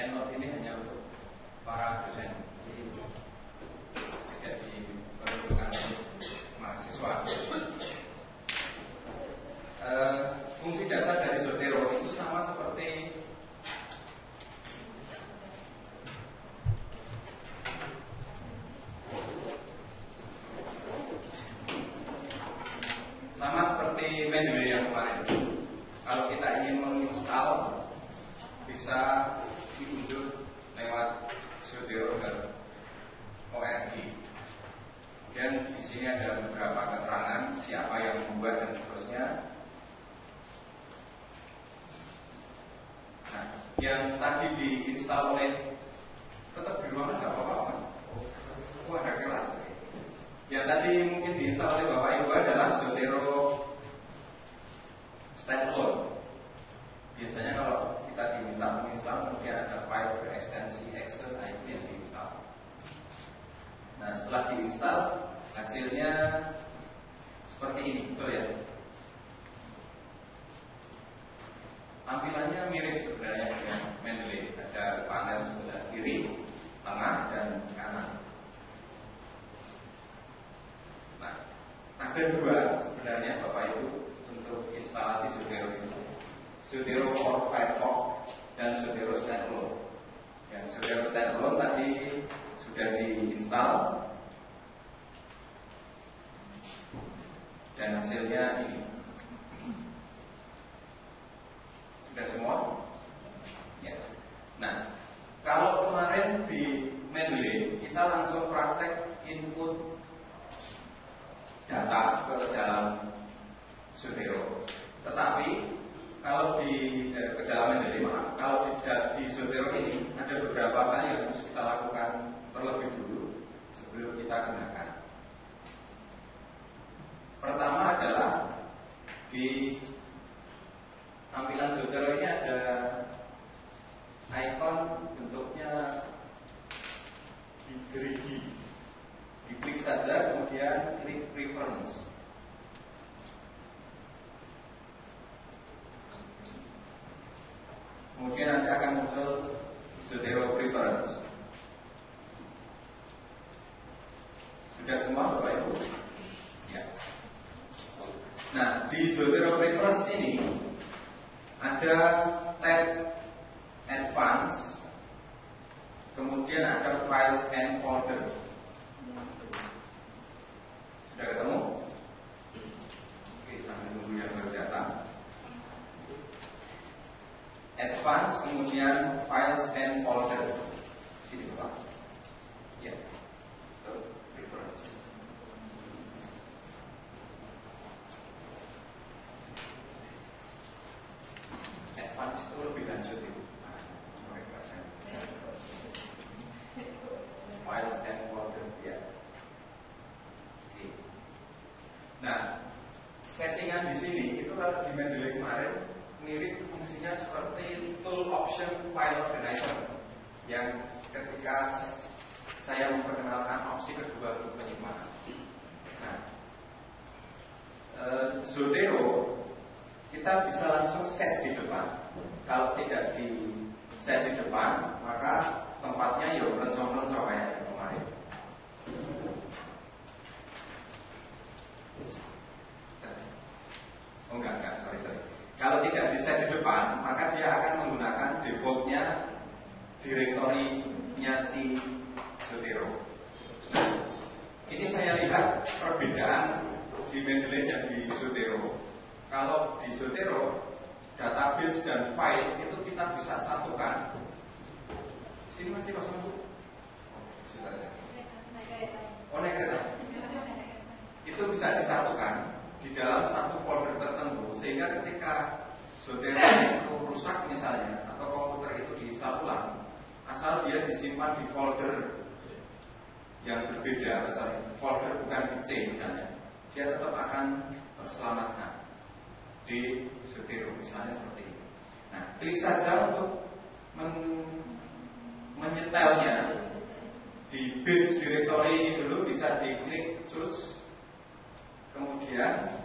EndNote ini hanya untuk para dosen, jadi tidak diperuntukkan mahasiswa. Fungsi dasar dari Zotero itu sama seperti Mendeley yang kemarin. Kalau kita ingin menginstal, bisa diunduh lewat zotero.org. Kemudian di sini ada beberapa keterangan siapa yang membuat dan seterusnya. Nah, yang tadi diinstal oleh, tetap di ruangan nggak apa-apa. Oh, ada kelas. Yang tadi mungkin diinstal oleh Bapak Ibu adalah Zotero standalone. Biasanya kalau kita diminta menginstal, kemudian ada file berekstensi Excel, itu yang diinstal. Nah, setelah diinstal, hasilnya seperti ini, betul ya? Tampilannya mirip sebenarnya dengan Mendeley. Ada panel sebelah kiri, tengah, dan kanan. Nah, ada dua sebenarnya Bapak Ibu untuk instalasi Zotero ini, Zotero for Firefox dan Zotero standalone. Yang Zotero standalone tadi sudah diinstal dan hasilnya ini. Sudah semua? Ya. Nah, kalau kemarin di Mendeley kita langsung praktek input data ke dalam Zotero. Tetapi kalau ke dalam Mendeley, kalau di Zotero ini ada beberapa hal yang harus kita lakukan terlebih dulu sebelum kita gunakan. Pertama adalah di tampilan Zotero ini ada icon bentuknya gerigi. Diklik saja, kemudian klik Preference. Kemudian nanti akan muncul Zotero Preference. Sudah semua Bapak Ibu? Ya. Nah, di Zotero Preference ini ada tab Advanced, kemudian ada Files and Folder. Sudah ketemu? Oke, sambil nunggu yang baru datang. Advanced, kemudian Files and Folder. Sini Bapak. Ya. Preference. Advanced itu lebih lanjut itu. Files and Folder, ya. Oke. Nah, settingan di sini itu kalau di Mendeley kemarin mirip fungsinya seperti tool option file organizer yang ketika saya memperkenalkan opsi kedua untuk penyimpanan. Nah, Zotero kita bisa langsung set di depan. Kalau tidak di set di depan, maka tempatnya ya mencong-mencong kayak kemarin. Oh enggak, sorry. Kalau tidak di set di depan, maka dia akan menggunakan defaultnya direktorinya si Zotero. Nah, ini saya lihat perbedaan di Mendeley dan di Zotero. Kalau di Zotero, database dan file itu kita bisa satukan. Sini masih kosong Bu? Oh, naik kereta. Itu bisa disatukan di dalam satu folder tertentu, sehingga ketika Zotero itu rusak misalnya, atau komputer itu diinstal ulang, asal dia disimpan di folder yang berbeda, misalnya folder bukan di C misalnya, dia tetap akan terselamatkan di Zotero misalnya seperti ini. Nah, klik saja untuk menyetelnya di base directory ini dulu, bisa diklik choose, kemudian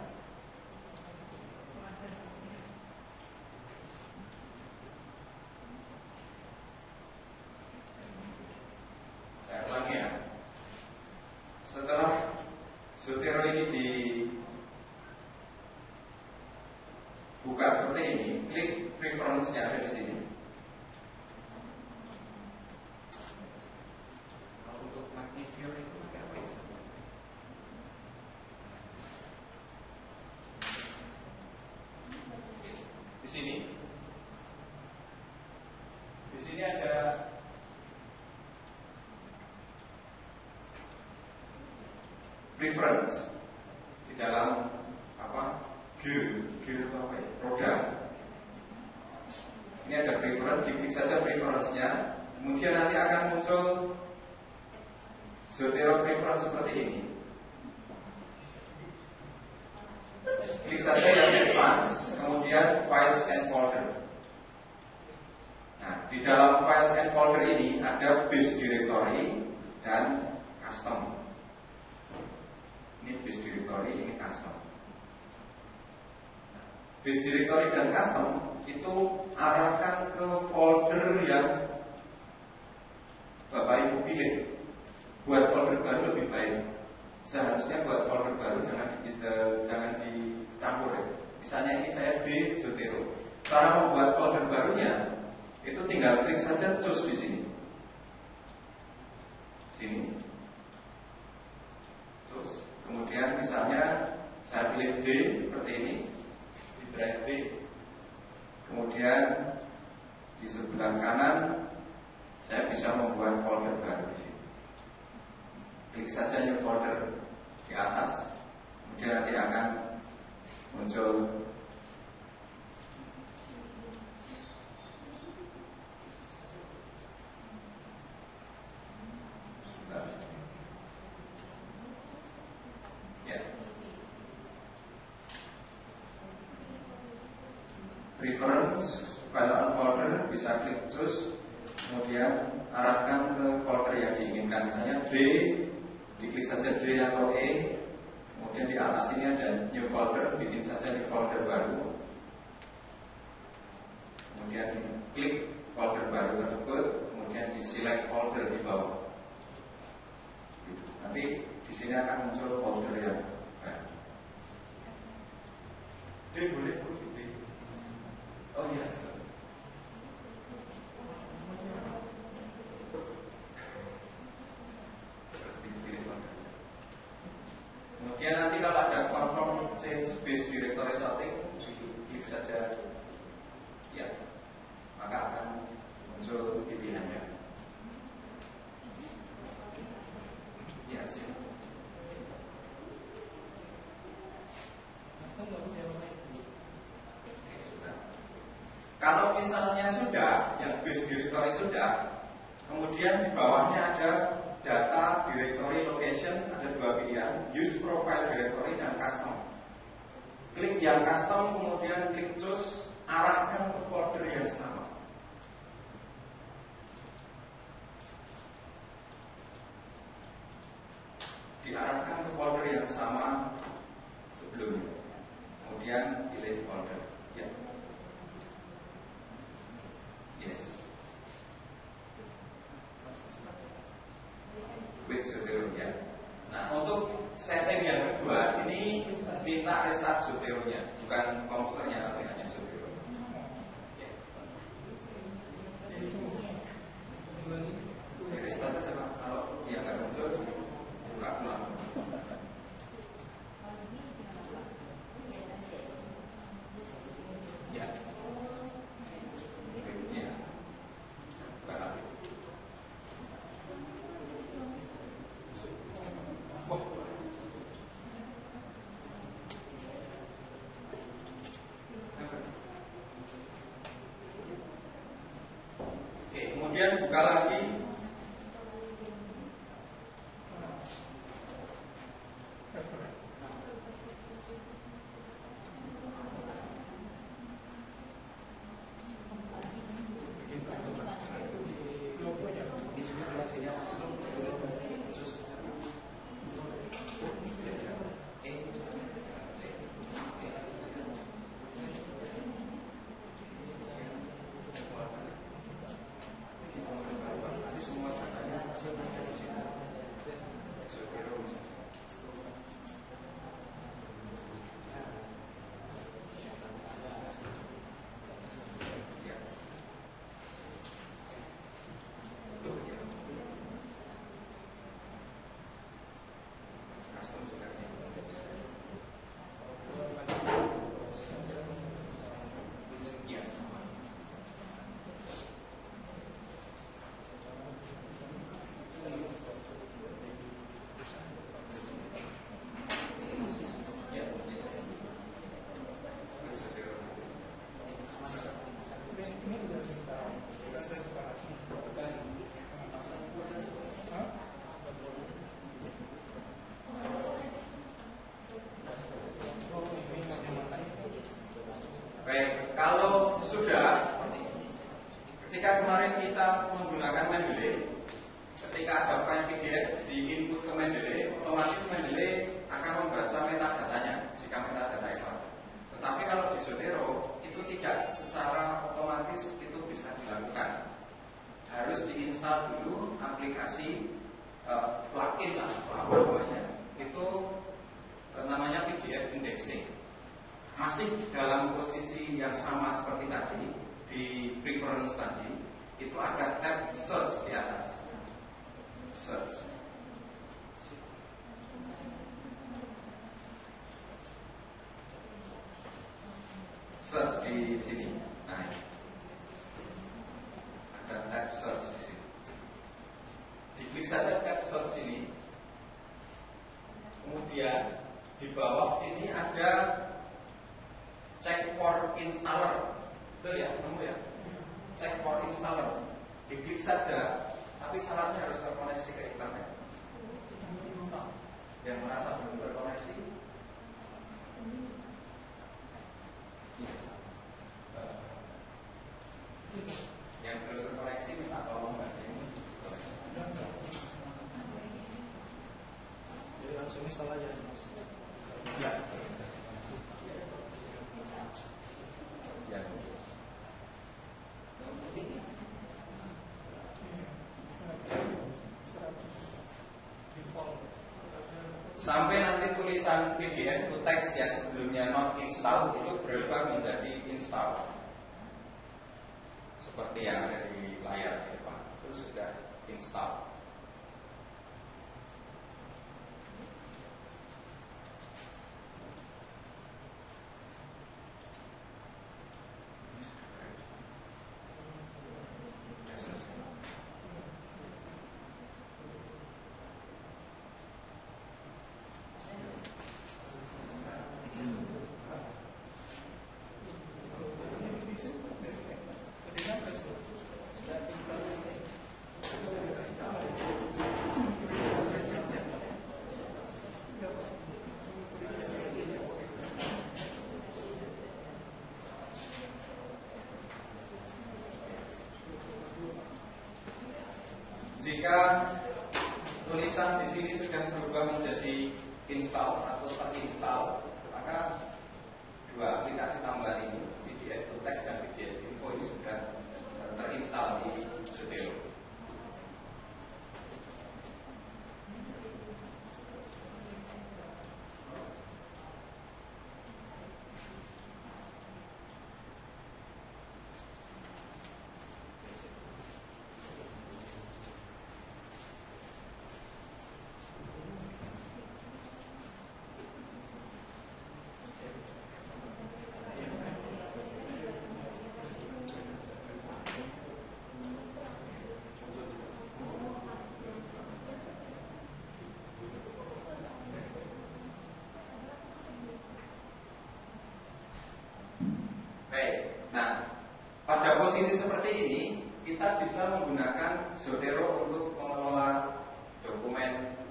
Di sini ada preference di dalam gear atau apa ya, roda. Ini ada preference, diklik saja preference-nya. Kemudian nanti akan muncul Zotero preference seperti ini. Klik saja yang advance, kemudian files and folder. Nah, di dalam files and folder ini ada base directory dan custom. Ini base directory, ini custom. Base directory dan custom itu arahkan ke folder yang Bapak Ibu pilih. Buat folder baru lebih baik. Seharusnya buat folder baru jangan dicampur ya. Misalnya ini saya di Zotero. Cara membuat folder barunya itu tinggal klik saja choose di sini. Sini. Terus kemudian misalnya saya pilih D seperti ini, di drive D. Kemudian di sebelah kanan saya bisa membuat folder baru di sini. Klik saja new folder di atas, kemudian nanti akan muncul preference file on folder, bisa klik terus, kemudian arahkan ke folder yang diinginkan. Misalnya D, diklik saja D atau E, kemudian di atas ini ada new folder, bikin saja di folder baru, kemudian klik folder baru tersebut, kemudian di select folder di bawah. Nanti di sini akan muncul folder yang baru. D boleh D. Oh iya. Kemudian nanti kalau ada confirm change base directory setting, klik saja ya, maka akan muncul pilihannya. Ya sih. Kalau misalnya sudah, yang base directory sudah, kemudian di bawahnya ada data directory location, ada dua pilihan, use profile directory dan custom. Klik yang custom, kemudian klik choose, arahkan ke folder yang sama. Diarahkan ke folder yang sama sebelumnya. Kemudian pilih folder. Ya. Yes. Quick Zotero ya. Nah, untuk setting yang kedua ini minta restart Zotero-nya, bukan komputernya tapi hanya Zotero. Ya. Restart saja kalau yang nggak muncul buka ulang. Ya. Kemudian buka lagi. Mendeley. Ketika ada file PDF di input ke Mendeley, otomatis Mendeley akan membaca metadatanya jika metadata valid. Tetapi kalau di Zotero itu tidak secara otomatis itu bisa dilakukan. Harus diinstal dulu aplikasi plugin lah, apa namanya? Itu namanya PDF indexing. Masih dalam posisi yang sama seperti tadi di preference tadi, itu ada tab search di atas. Search. Search di sini. Nah, ada tab search di sini. Diklik saja tab search ini. Kemudian di bawah ini ada check for installer. Betul ya, nemu ya? Check for installer. Diklik saja, tapi syaratnya harus terkoneksi ke internet. Yang merasa belum terkoneksi, yang belum terkoneksi minta tolong ini. Jadi langsung install aja, Mas. Ya. Ya. Sampai nanti tulisan PDF to text yang sebelumnya not install itu berubah menjadi install. Seperti yang ada di layar di depan, itu sudah install. Jika tulisan di sini sudah berubah menjadi install atau terinstall, maka dua aplikasi tambahan ini, PDF to text dan PDF info ini sudah terinstall di Zotero. Baik, nah pada posisi seperti ini kita bisa menggunakan Zotero untuk mengelola dokumen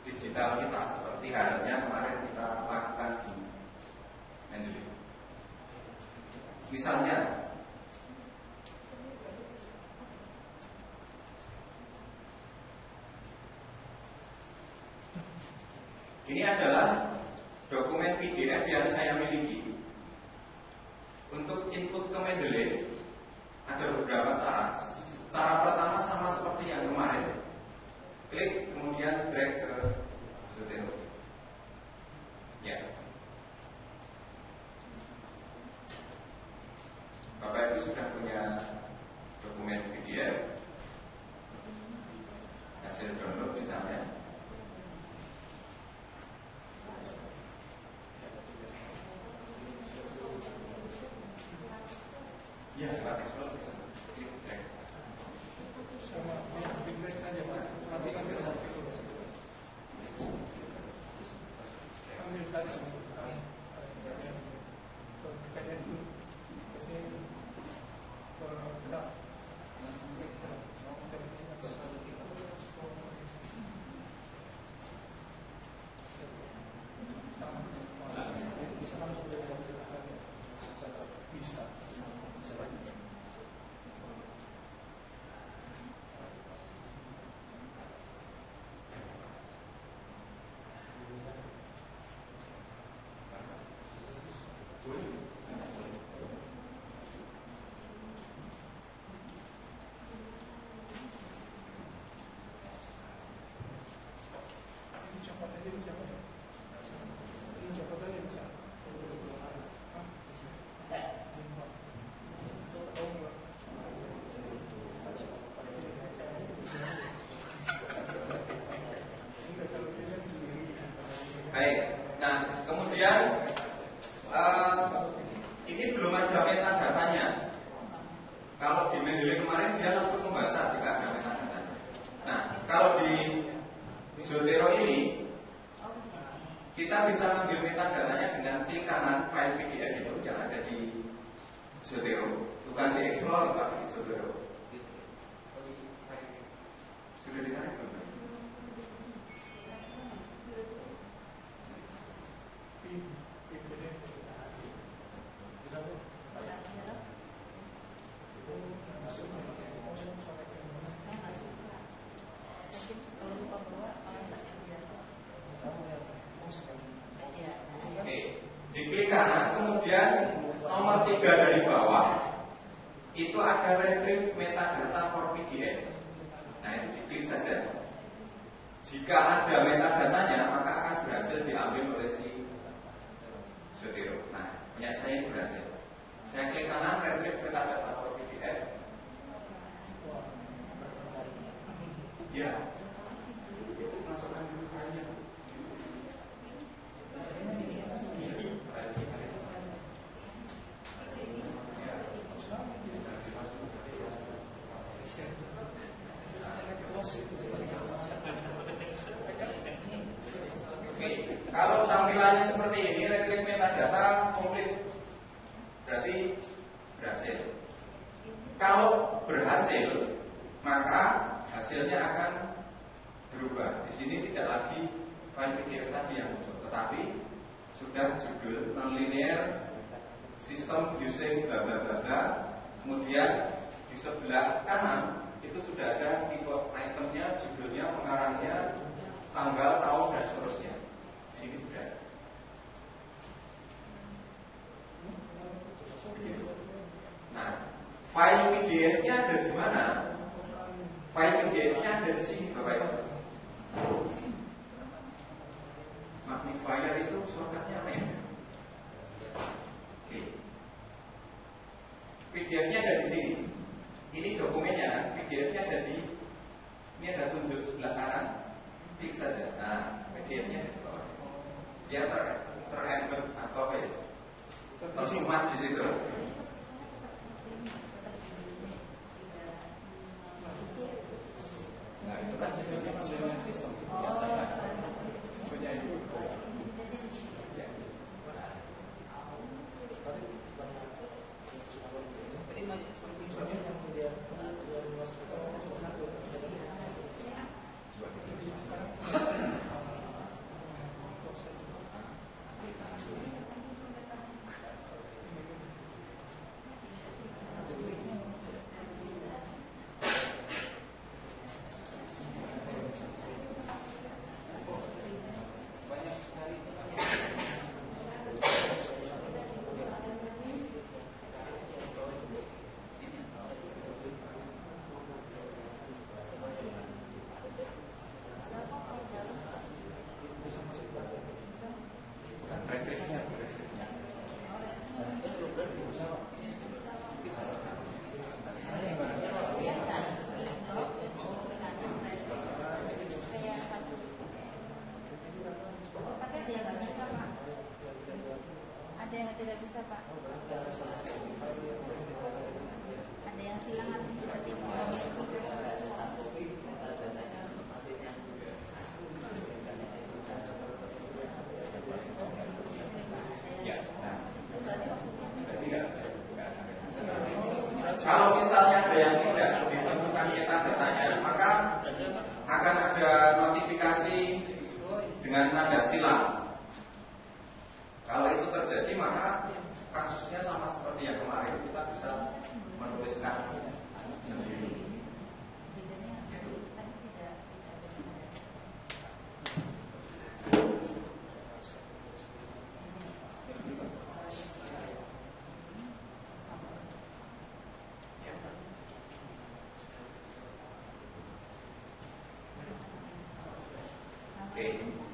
digital kita seperti halnya kemarin kita lakukan di Mendeley. Misalnya, ini adalah dokumen PDF yang saya miliki. Untuk input ke Mendeley ada beberapa cara. Cara pertama sama seperti yang kemarin. Klik kemudian drag ke Zotero. Ya. Bapak Ibu sudah punya dokumen PDF hasil download misalnya. Ya, Pak Explore bisa. kanan, kemudian nomor 3 dari bawah itu ada retrieve metadata for PDF. Nah, itu diklik saja. Jika ada metadatanya, maka akan berhasil diambil oleh si Zotero. Nah, punya saya ini berhasil. Saya klik kanan, retrieve metadata for PDF. Ya, masukkan dulu filenya. Kalau tampilannya seperti ini, retrieve metadata komplit, berarti berhasil. Kalau berhasil, maka hasilnya akan berubah. Di sini tidak lagi file PDF tadi yang muncul, tetapi sudah judul non-linear system using bla bla bla bla. Kemudian di sebelah kanan itu sudah ada tipe itemnya, judulnya, pengarangnya, tanggal, tahun, dan seterusnya. Di sini sudah ada. Nah, file PDF-nya ada di mana? File PDF-nya ada di sini, Bapak Ibu. Magnifier itu shortcutnya apa ya? Oke. PDF-nya ada di sini. Ini dokumennya, PDF-nya ada di. Ini ada tunjuk sebelah kanan. Klik saja. Nah, PDF-nya di bawah. Dia terembed atau apa ya? Tersumat di situ. Nah, itu kan judulnya dengan sistem biasanya. Punya itu. Kalau misalnya ada yang tidak ditemukan metadatanya, maka akan ada notifikasi dengan tanda silang. Kalau itu terjadi, maka kasusnya sama seperti yang kemarin, kita bisa menuliskan sendiri.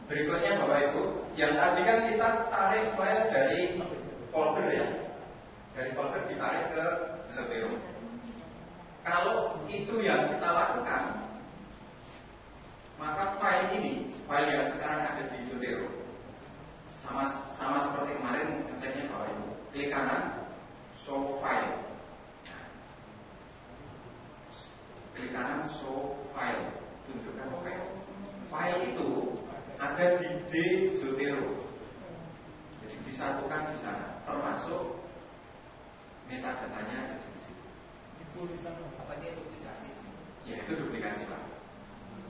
Berikutnya Bapak Ibu, yang tadi kan kita tarik file dari folder ya, dari folder ditarik ke Zotero. Kalau itu yang kita lakukan, maka file ini, file yang sekarang ada di Zotero, sama seperti kemarin ngeceknya Bapak Ibu, klik kanan, show file, klik kanan, show file, tunjukkan file. File itu ada di D Zotero, jadi disatukan di sana, termasuk metadatanya ada di sini. Itu di sana. Apa dia duplikasi? Ya itu duplikasi Pak.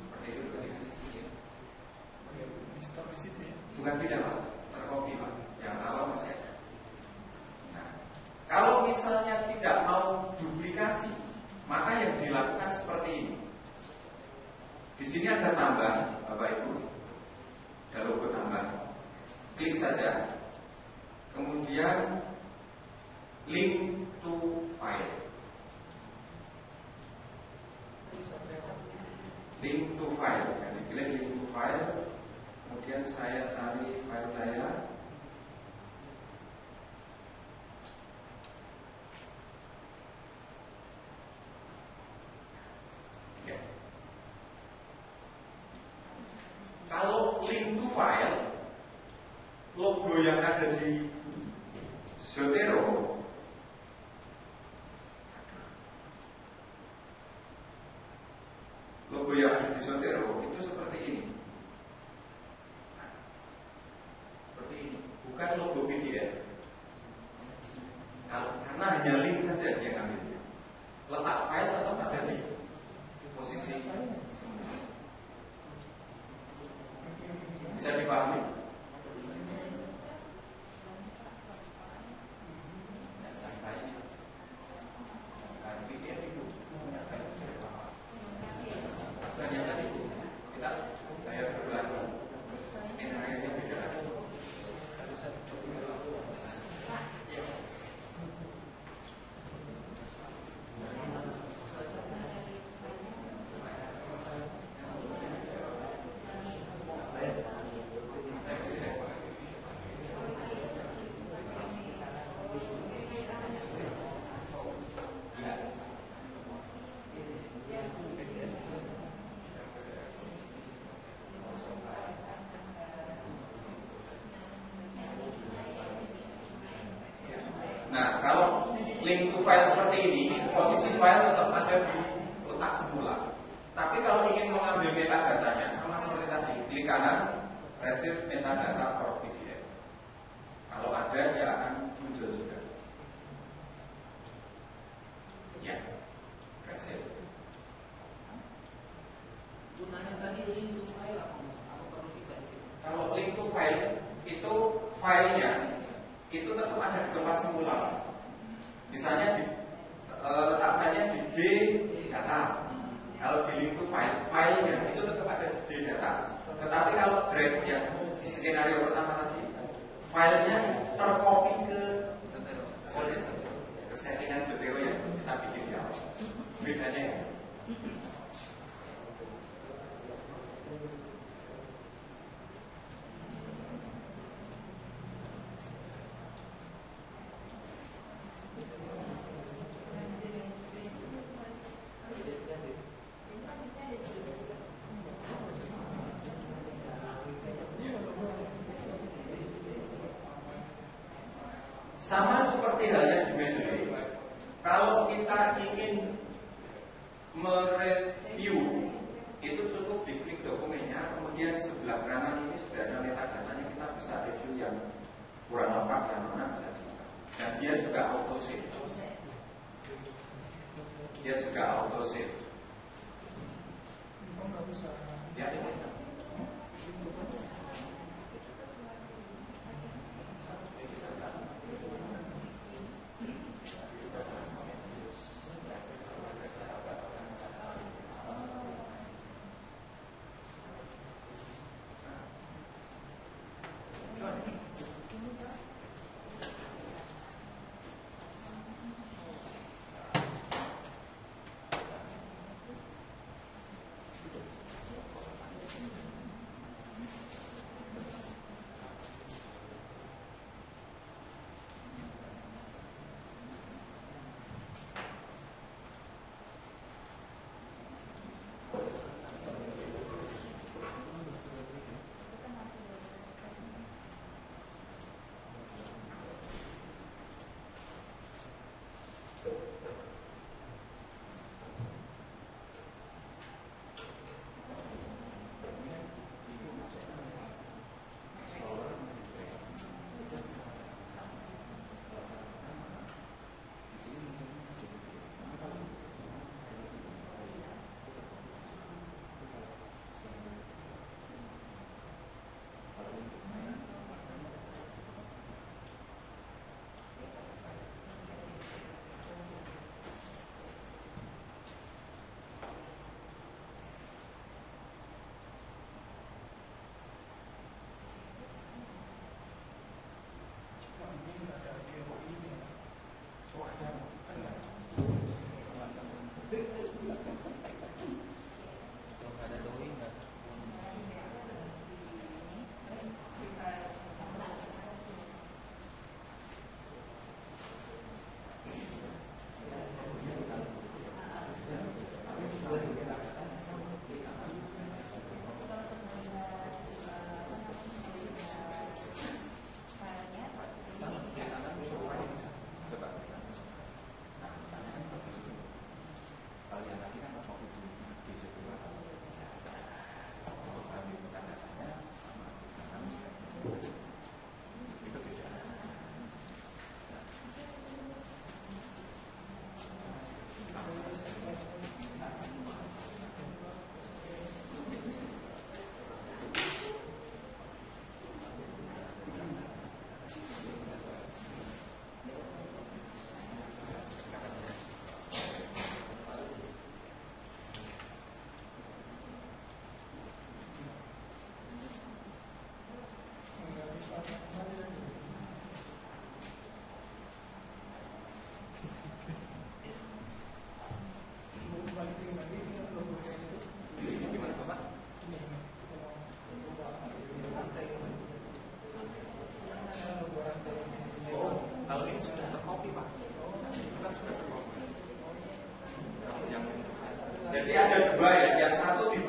Seperti itu duplikasi. Ya. Di situ ya? Bukan tidak Pak, terkopi Pak. Yang awal masih ada. Nah, kalau misalnya tidak mau duplikasi, maka yang dilakukan seperti ini. Di sini ada tambah, Bapak Ibu. Ada logo tambah. Klik saja. Kemudian link to file, ya, diklik link to file, kemudian saya cari file saya. Ya. Kalau link to file, logo yang ada di Zotero itu seperti ini. Nah, seperti ini, bukan logo PDF. Karena hanya link saja dia ngambil. Letak file tetap ada di posisi semula. Bisa dipahami? Nah, kalau link to file seperti ini, posisi file tetap ada di letak semula. Tapi kalau ingin mengambil metadatanya, sama seperti tadi, klik kanan, retrieve metadata for PDF. Kalau ada, dia akan muncul juga. Ya, berhasil. Gunanya tadi link to file apa perlu kita isi? Kalau link to file itu filenya itu tetap ada di tempat semula. Misalnya letak filenya di D data. Kalau di link to file, filenya itu tetap ada di D data. Tetapi kalau drag yang skenario pertama tadi, filenya tercopy ke settingan Zotero yang kita bikin di awal. Bedanya ya. Sama seperti halnya di Mendeley, kalau kita ingin mereview, itu cukup diklik dokumennya, kemudian di sebelah kanan ini sudah ada metadatanya, kita bisa review yang kurang lengkap, yang mana bisa dilihat. Dan dia juga auto save. Dia juga auto save. Ya, ini.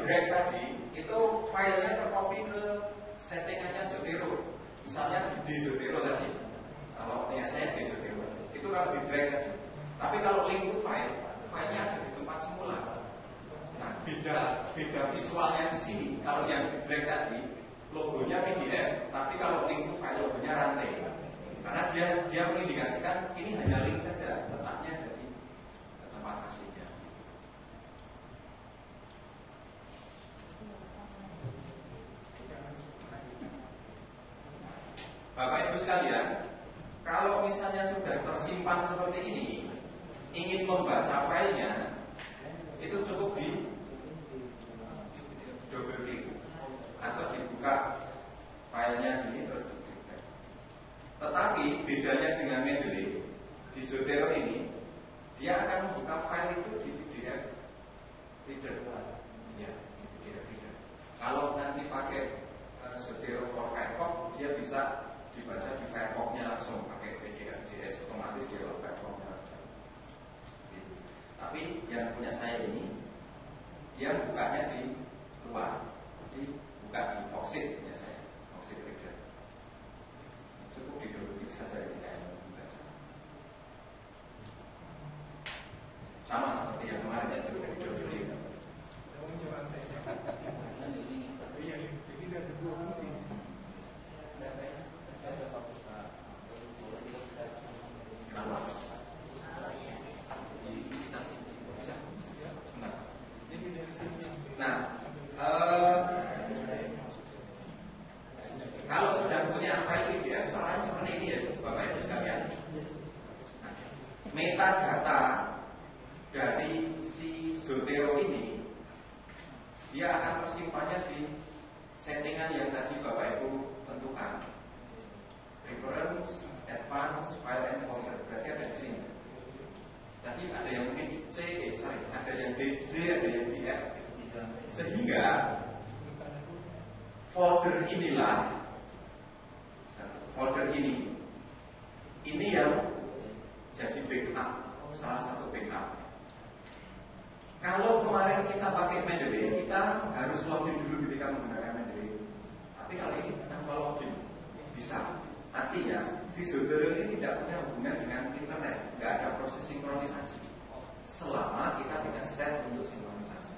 drag tadi itu filenya tercopy ke settingannya Zotero. Misalnya di Zotero tadi, kalau punya saya di Zotero itu kalau di drag tadi. Tapi kalau link to file, filenya ada di tempat semula. Nah, beda visualnya di sini. Kalau yang di drag tadi logonya PDF, tapi kalau link to file logonya rantai. Karena dia mengindikasikan ini hanya link saja, letaknya ada di tempat aslinya. Bapak Ibu sekalian, kalau misalnya sudah tersimpan seperti ini, ingin membaca filenya, itu cukup di double click atau dibuka filenya ini terus diklik. Tetapi bedanya dengan Mendeley di Zotero ini, dia akan membuka file itu di PDF Reader. Ya, di PDF Reader. Kalau nanti pakai Zotero for Firefox, dia bisa dibaca di Firefox-nya langsung pakai PDF.js, otomatis dia lewat Firefox-nya langsung. Gitu. Tapi yang punya saya ini, dia bukanya di luar, jadi buka di Foxit punya saya, Foxit Reader. Cukup di double click saja ketika yang membaca. Sama seperti yang kemarin itu di double click. Iya, jadi ada dua fungsi. Kenapa? Nah, kalau sudah punya file PDF, caranya seperti ini ya, Bapak Ibu sekalian. Metadata dari si Zotero ini, dia akan tersimpannya di settingan yang tadi Bapak Ibu tentukan. Reference, advanced, file and folder, berarti ada di sini. Tadi ada yang mungkin ada yang DD, ada yang DF. Sehingga folder inilah, folder ini yang jadi backup, salah satu backup. Kalau kemarin kita pakai Mendeley, kita harus login dulu ketika menggunakan Mendeley. Tapi kali ini tanpa login bisa. Artinya si Zotero ini tidak punya hubungan dengan internet, nggak ada proses sinkronisasi. Selama kita tidak set untuk sinkronisasi.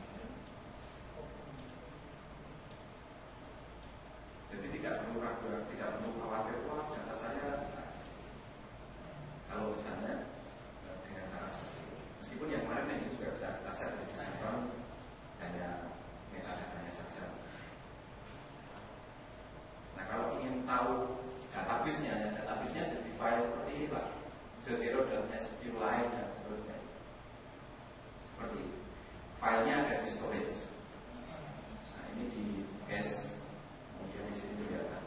Jadi tidak perlu ragu, tidak perlu khawatir, wah data saya. Kalau misalnya dengan cara seperti ini, meskipun yang kemarin ini juga bisa kita set untuk sinkron, hanya metadatanya saja. Nah, kalau ingin tahu database-nya jadi file seperti ini Pak, Zotero.SQLite dan seterusnya. Seperti itu. Filenya ada di storage. Nah, ini di cache, kemudian di sini juga ada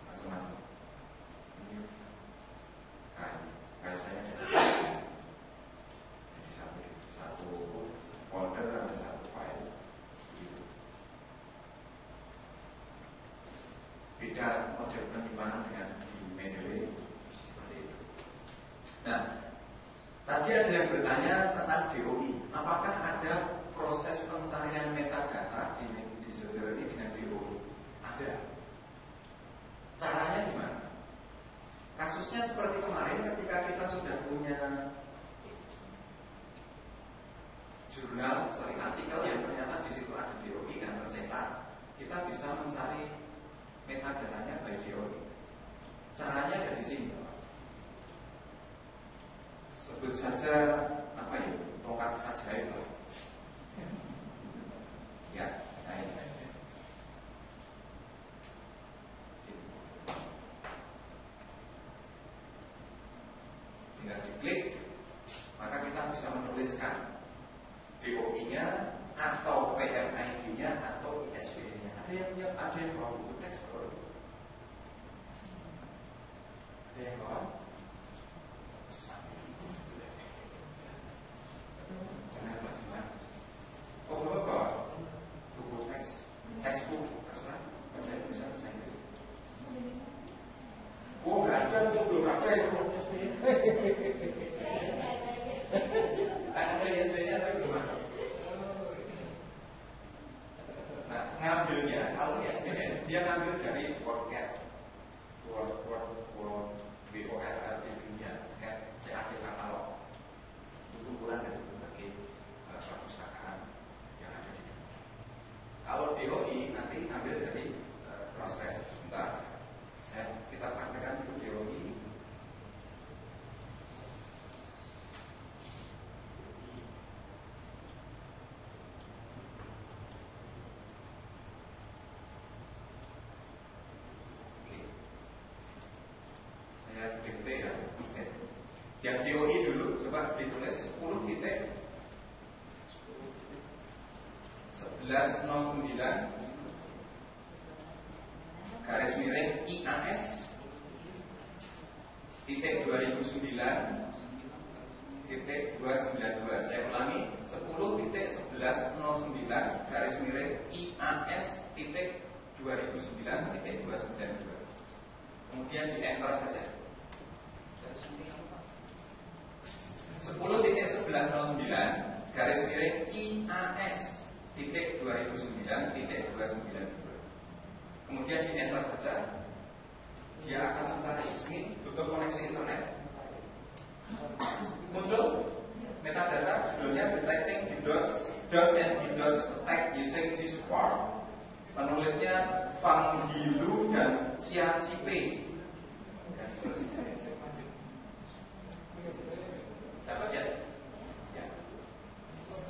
macam-macam. Ini file saya ada jadi satu folder ada satu file. Gitu. Beda model penyimpanan dengan di Mendeley seperti itu. Nah, tadi ada yang bertanya tentang DOI. Apakah ada proses pencarian metadata di Zotero ini dengan DOI? Ada. Caranya gimana? Kasusnya seperti kemarin ketika kita sudah punya artikel yang ternyata di situ ada DOI dan tercetak, kita bisa mencari metadatanya by DOI. Caranya ada di sini. Sebut saja apa ya? Tongkat ajaib. Ya, nah ini. Tinggal diklik, maka kita bisa menuliskan DOI-nya atau PMID-nya atau ISBN-nya. Ada yang bawa buku teks bro. Ada yang bawa? Jangan. Oh, bawa buku teks, textbook, terserah. Bahasa Indonesia, bahasa Inggris. Oh, nggak ada, belum ada itu. dia ngambil dari WordCat, WORD dunia, CAD katalog. Itu kumpulan dari berbagai perpustakaan yang ada di dunia. Kalau DOI nanti ngambil dari prospek. Bentar, kita praktekkan dulu DOI. Saya dikte ya. Oke. Yang DOI dulu coba ditulis 10 titik 1109 garis miring IAS titik 2009 titik 292. Saya ulangi 10 titik 1109 garis miring IAS titik 2009 titik 292. Kemudian di enter saja. 10 titik 1109 garis miring IAS titik 2009 titik 292. Kemudian di enter saja. Dia akan mencari ini, tutup koneksi internet. Muncul metadata judulnya detecting DDoS and DDoS attack using G-Support. Penulisnya Fang Yilu dan Xia Qipei. Dapat ya? Ya.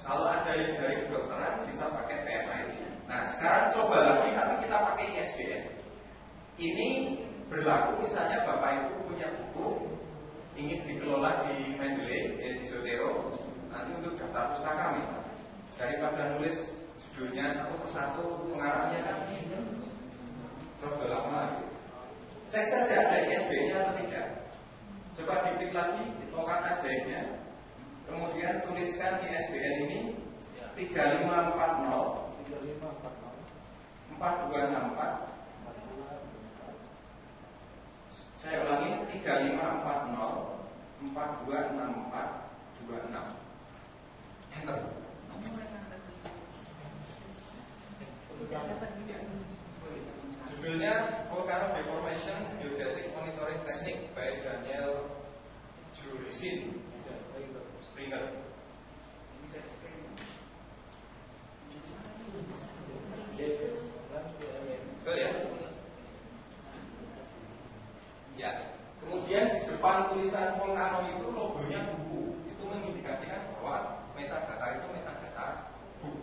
Kalau ada yang dari kedokteran bisa pakai PMI. Nah sekarang coba lagi tapi kita pakai ISBN. Ini berlaku misalnya Bapak Ibu punya buku ingin dikelola di Mendeley, di Zotero, nanti untuk daftar pustaka misalnya. Daripada nulis judulnya satu persatu pengarangnya kan rada lama. Cek saja ada ISBN-nya atau tidak. Coba diklik lagi token ajaibnya. Kemudian tuliskan ISBN ini 3540 4264. Saya ulangi 3540 426426. Enter. Judulnya Volcano Deformation Geodetic Monitoring Technique by Daniel Jurisin Springer. Betul ya? Ya. Kemudian di depan tulisan Volcano itu logonya buku. Itu mengindikasikan bahwa metadata itu metadata buku.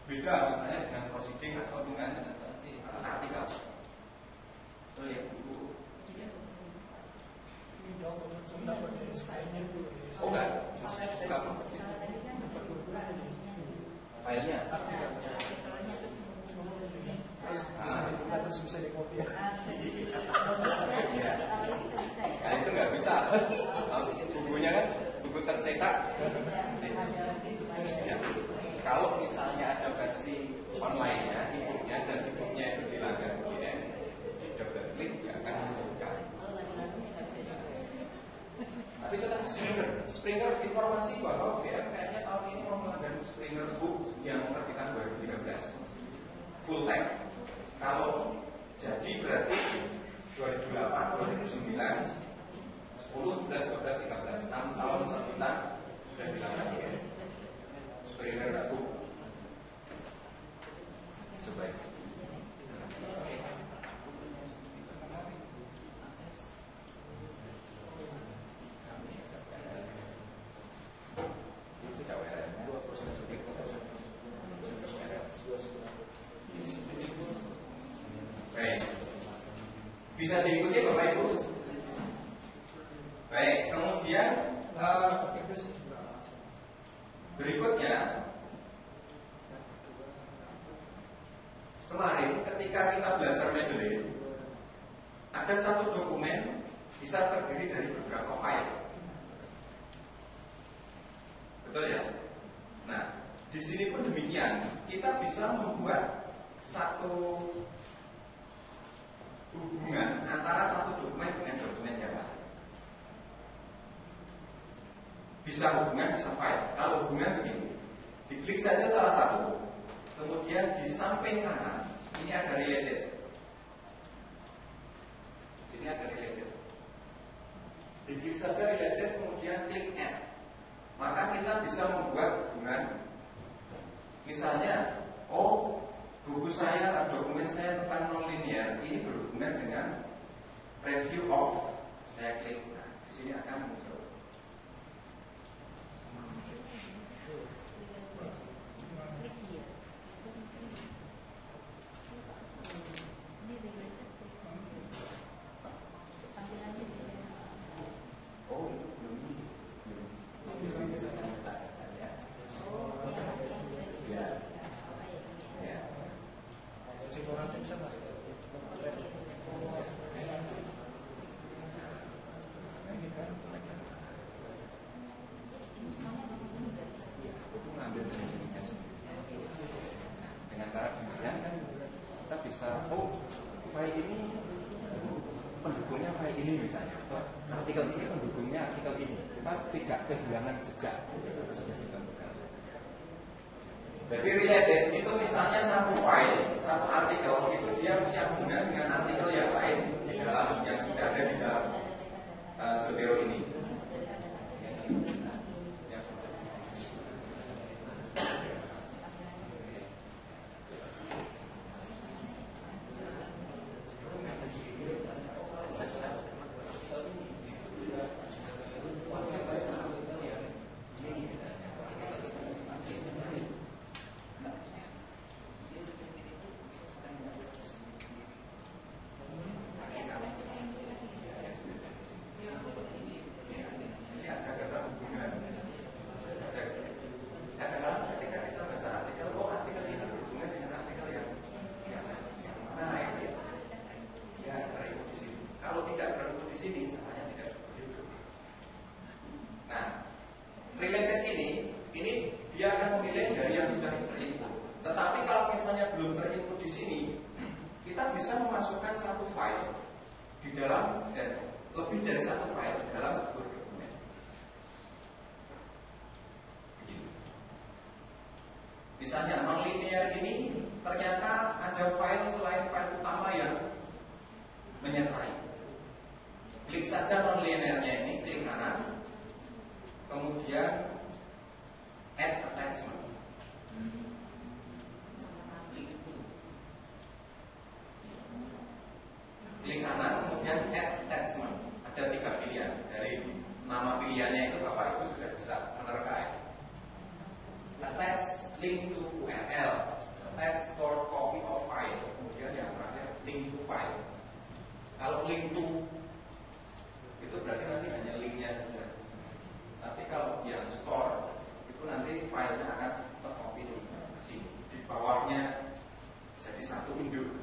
Beda misalnya dengan proceeding atau dengan artikel. Betul ya, buku. Ini dokumen sudah pada SKM-nya dulu. Oh enggak, enggak. Filenya. Terus bisa dibuka terus bisa dikopi. Ya. Nah, itu nggak bisa. Bukunya kan buku tercetak. Ya. Kalau misalnya ada versi online-nya, e-booknya dan e-booknya itu dilanggar VPN, di double klik dia akan membuka. Tapi itu kan Springer informasi bahwa kayaknya tahun ini mau melanggar Springer Book yang terbitan 2013 full text. Kalau jadi berarti 2008, 2009, 10, 11, 12, 13, 6 tahun sebulan sudah dilanggar ya. Springer Book. Coba. Baik. Bisa diikuti Bapak Ibu? Baik, kemudian berikutnya kemarin ketika kita belajar Mendeley ada satu dokumen bisa terdiri dari beberapa file. Betul ya? Nah, di sini pun demikian. Kita bisa membuat satu hubungan antara satu dokumen dengan dokumen yang lain. Bisa hubungan, bisa file. Kalau hubungan begini, diklik saja salah satu, kemudian di samping kanan ini ada related. sini ada related. Diklik saja related, kemudian klik add. Maka kita bisa membuat hubungan. Misalnya, oh, buku saya, dokumen saya tentang nonlinear ini berhubungan dengan review of. Saya klik, nah di sini akan muncul. Oh, belum bisa kita ya. Ya. Ya. Nanti bisa mas. Itu ngambil dari dirinya sendiri. Dengan cara demikian kan kita bisa, oh, file ini pendukungnya file ini misalnya, atau artikel ini pendukungnya artikel ini. Kita tidak kehilangan jejak. Itu sudah ditentukan. Jadi related itu misalnya satu file, satu artikel itu dia punya hubungan dengan artikel yang lain di dalam yang sudah ada di dalam Zotero ini. Misalnya nonlinear ini ternyata ada file selain file utama yang menyertai. Klik saja nonlinearnya ini, klik kanan, kemudian add attachment. Klik kanan, kemudian add attachment. Ada 3 pilihan. Dari nama pilihannya itu Bapak Ibu sudah bisa menerka ya. Attach link to URL, attach store copy of file, kemudian yang terakhir link to file. Kalau link to itu berarti nanti hanya linknya saja. Tapi kalau yang store itu nanti filenya akan tercopy di sini. Di bawahnya jadi satu induk.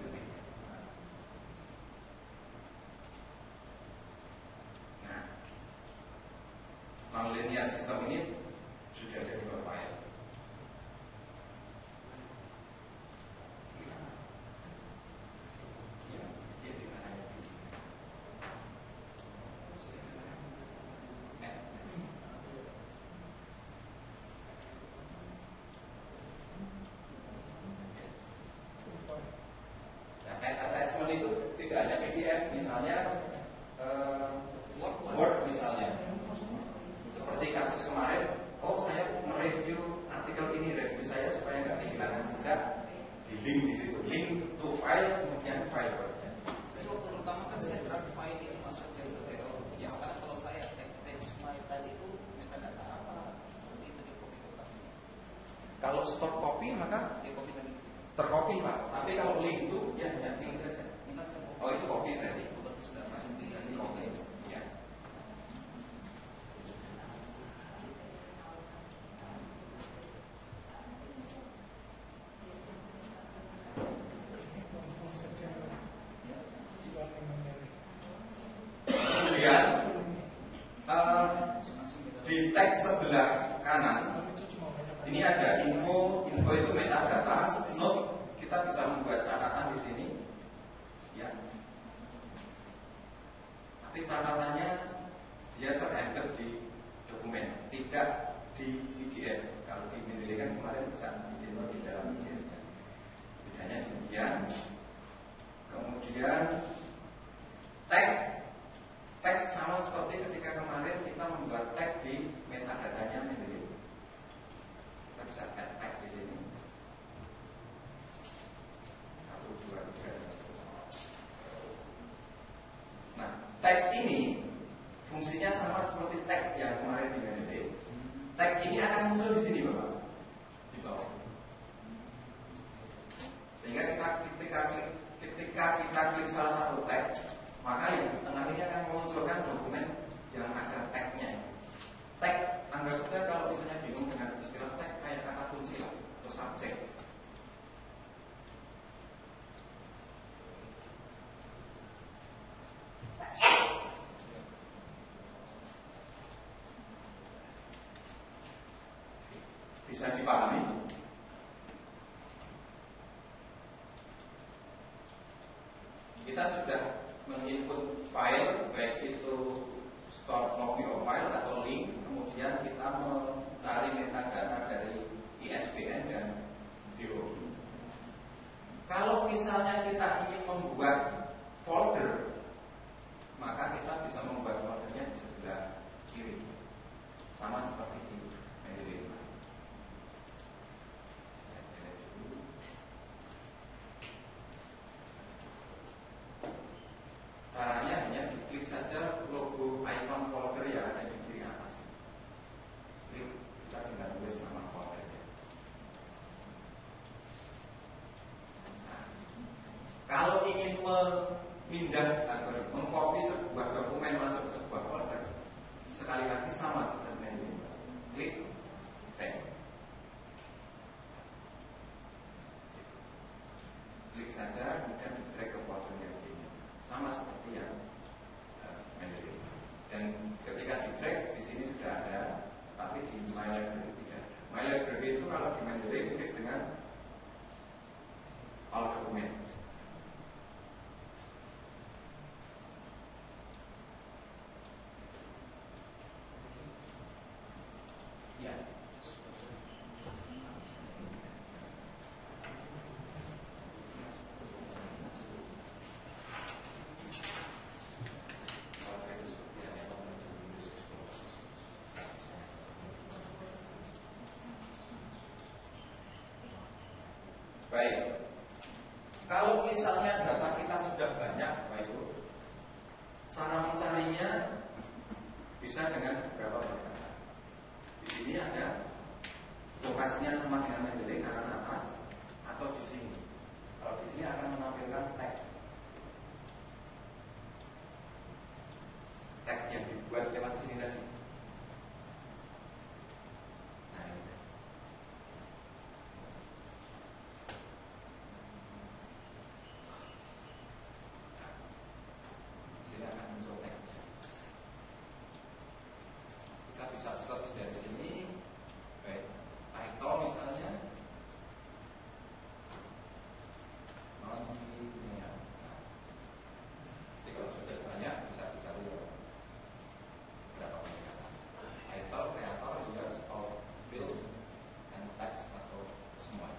Nah, nonlinear system ini sudah ada 2 file. Attachment itu tidak hanya PDF, misalnya Word misalnya. Seperti kasus kemarin, oh saya mereview artikel ini, review saya supaya nggak kehilangan jejak, di link di situ, link to file, kemudian file Word. Jadi waktu pertama kan saya drag file itu masuk ke Zotero. Ya sekarang kalau saya text file tadi itu metadata apa seperti itu di copy ke plastik. Kalau store copy maka Di copy lagi di sini. tercopy Pak, tapi kalau link itu ya hanya link saja. Ini kan saya Oh itu copy berarti. itu berarti sudah masuk di ini Copy. juga itu. Ya. Kemudian di teks sebelah kanan ini ada info itu metadata. Note, kita bisa membuat catatan di sini, ya. Tapi catatannya dia terembed di dokumen, tidak di PDF. Kalau di Mendeley kan kemarin bisa ditaruh di dalam PDF. Bedanya demikian. Kemudian tag bisa dipahami? Kita sudah menginput file, baik itu store copy of file atau link, kemudian kita mencari metadata dari ISBN dan DOI. Kalau misalnya kita ingin membuat folder, maka kita bisa membuat foldernya di sebelah kiri, sama seperti di Mendeley. Caranya hanya diklik saja logo icon folder yang ada di kiri atas. Klik, kita tinggal tulis nama foldernya. Nah, kalau ingin memindah atau mengcopy sebuah dokumen masuk ke sebuah folder, sekali lagi sama seperti ini. Klik, drag. Klik saja, kemudian di drag ke foldernya begini. Sama seperti yang Mendeley. Dan ketika di drag di sini sudah ada, tapi di My Library tidak ada. My Library itu kalau di Mendeley mirip dengan all dokumen. Ya. Baik, kalau misalnya data kita sudah banyak, Bapak Ibu, cara mencarinya bisa dengan beberapa pendekatan. Di sini ada lokasinya sama dengan Mendeley kanan atas, atau di sini. Kalau di sini akan menampilkan tag yang dibuat lewat sini tadi. Nah, ini. Sini akan muncul tagnya. Kita bisa search dari sini, baik title misalnya, non-linear. Jadi kalau sudah banyak bisa dicari berapa pendekatan. Title, creator, users, of, field, and text atau semua.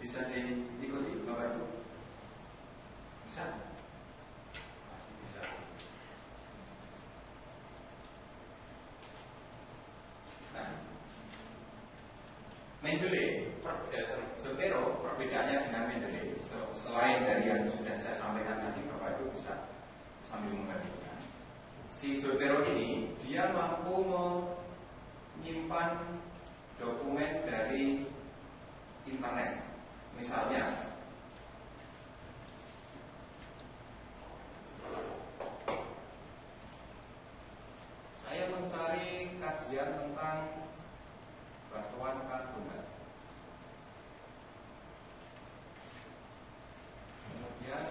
Bisa diikuti Bapak Ibu? Bisa? Pasti bisa. Nah, Mendeley, Zotero perbedaannya dengan Mendeley, selain dari yang sudah saya sampaikan tadi, Bapak Ibu bisa sambil memperhatikan. Si Zotero ini dia mampu menyimpan dokumen dari internet. Misalnya, saya mencari kajian tentang batuan karbonat. Kemudian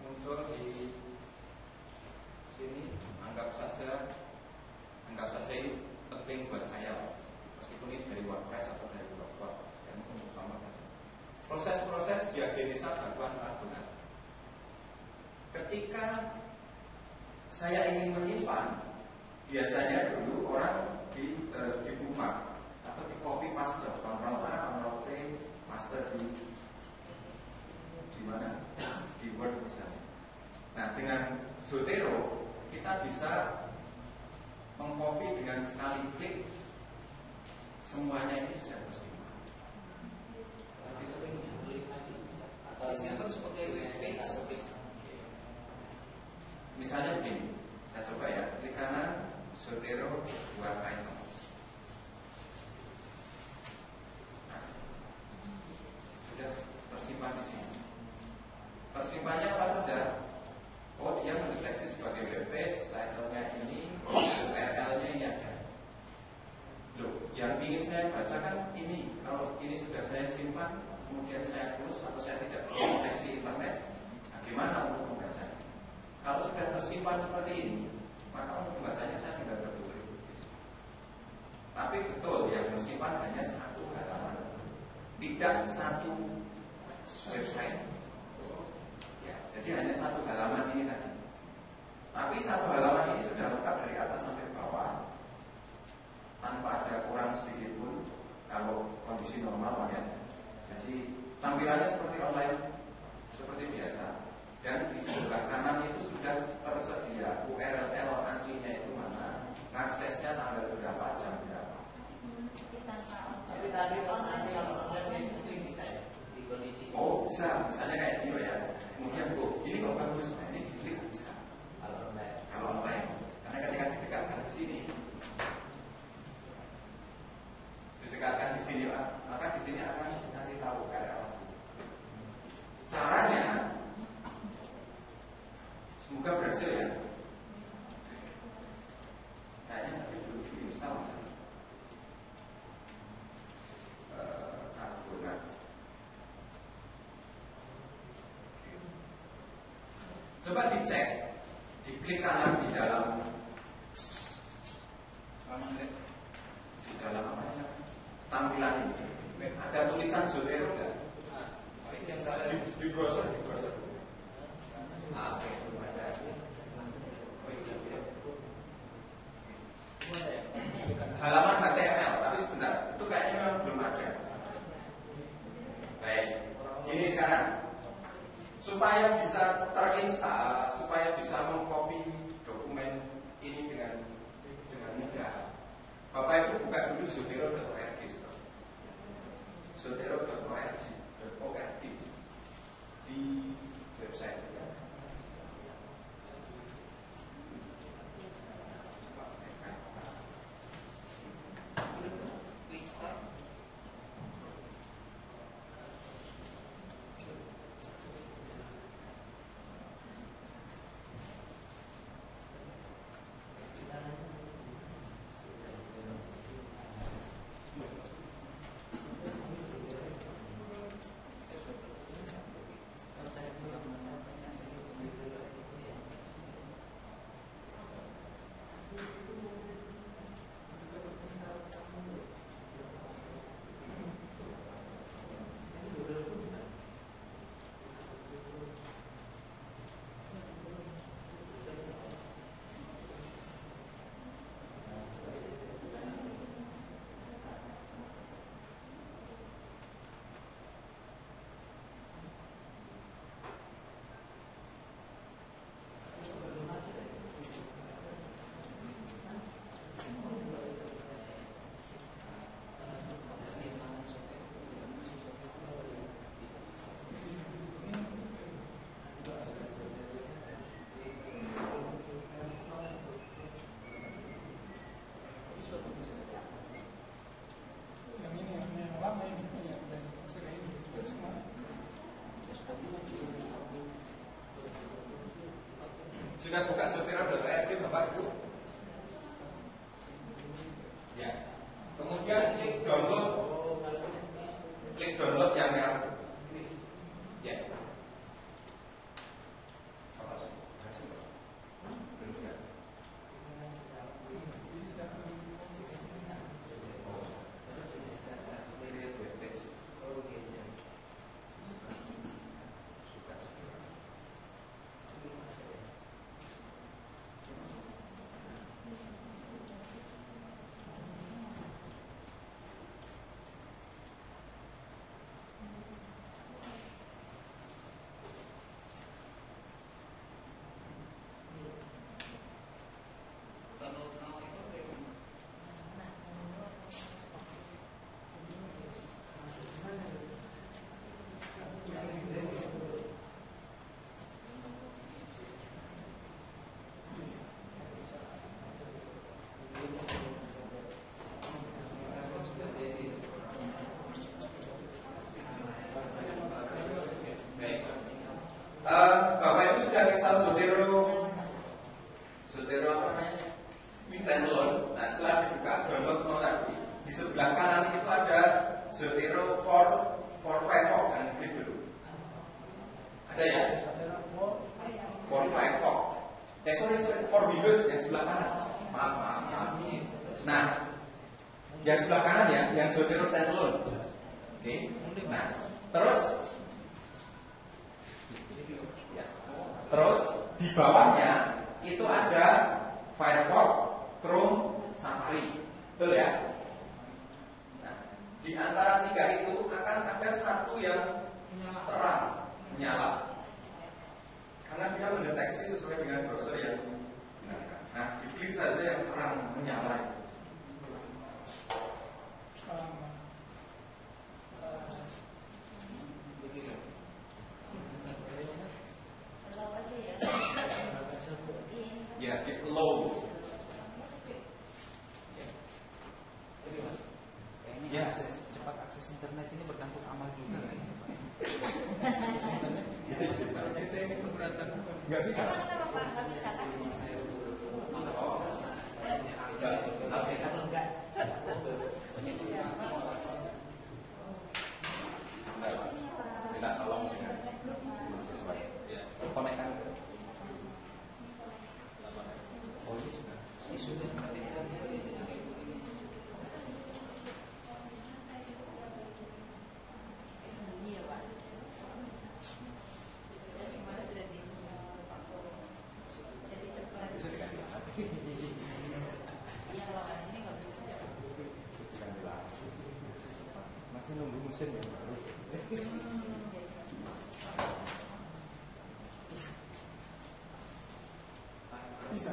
muncul di sini, anggap saja ini penting buat saya, meskipun ini dari WordPress atau dari Blogspot. Proses-proses diagenesa batuan karbonat. Ketika saya ingin menyimpan, biasanya dulu orang di bookmark atau di copy paste, Ctrl A, Ctrl C, paste di mana? Di Word misalnya. Nah, dengan Zotero kita bisa mengcopy dengan sekali klik, semuanya ini sudah tersimpan. Disimpan sebagai web page. Misalnya begini, saya coba ya, klik kanan, Zotero buat item. Nah, Tersimpannya apa saja? Oh, dia mendeteksi sebagai web page, title-nya ini, URL-nya ini ada. Loh, yang ingin saya baca kan ini. Kalau ini sudah saya simpan, kemudian saya close atau saya tidak deteksi internet, bagaimana untuk membacanya? Kalau sudah tersimpan seperti ini, maka untuk membacanya saya tidak perlu. Tapi betul, yang tersimpan hanya satu halaman, tidak satu website. Ya, jadi hanya satu halaman ini tadi. Tapi satu halaman ini sudah lengkap dari atas sampai bawah, tanpa ada kurang sedikit pun kalau kondisi normal ya. Jadi tampilannya seperti online, seperti biasa. Dan di sebelah kanan itu sudah tersedia URL aslinya itu mana, aksesnya tanggal berapa, jam berapa. Tapi tadi online kalau online itu bisa ya di kondisi. Oh bisa, misalnya kayak gini ya. Kemudian ini kok bagus, nah ini diklik bisa. Kalau online, karena ketika didekatkan di sini, didekatkan di sini Pak, maka di sini akan kasih tahu URL asli. Caranya, semoga berhasil ya. Kayaknya tapi belum diinstal. Coba dicek, diklik kanan di dalam apa ya, tampilan ini. Ada tulisan Zotero enggak? Yang saya Di browser. Oke, ada. Halaman HTML, tapi sebentar, itu kayaknya memang belum ada. Baik, ini sekarang supaya bisa terinstall, supaya bisa mengcopy dokumen ini dengan mudah. Bapak Ibu buka dulu zotero.org, zotero.org di website. klik start. Yang lama ini yang dari sudah ini itu semua. Sudah buka zotero.org Bapak Ibu? Ya. Kemudian klik download yang merah. Ya. sorry, for Windows yang sebelah kanan. Maaf. Nah, yang sebelah kanan ya, yang Zotero standalone. Oke. Nah, terus di bawahnya itu ada Firefox, Chrome, Safari, betul ya? Nah, di antara tiga itu akan ada satu yang terang, menyala, karena dia mendeteksi sesuai dengan browser yang digunakan. Nah, diklik saja yang terang menyala. Ya, di low. Ya, cepat akses internet ini bercampur amal juga kan? Kalau kita ini keberatan bukan? Nggak bisa. Kita tolong dengan sesuai. Ya, konekkan. Ini sudah mengatakan masih nunggu mesin yang baru. Bisa.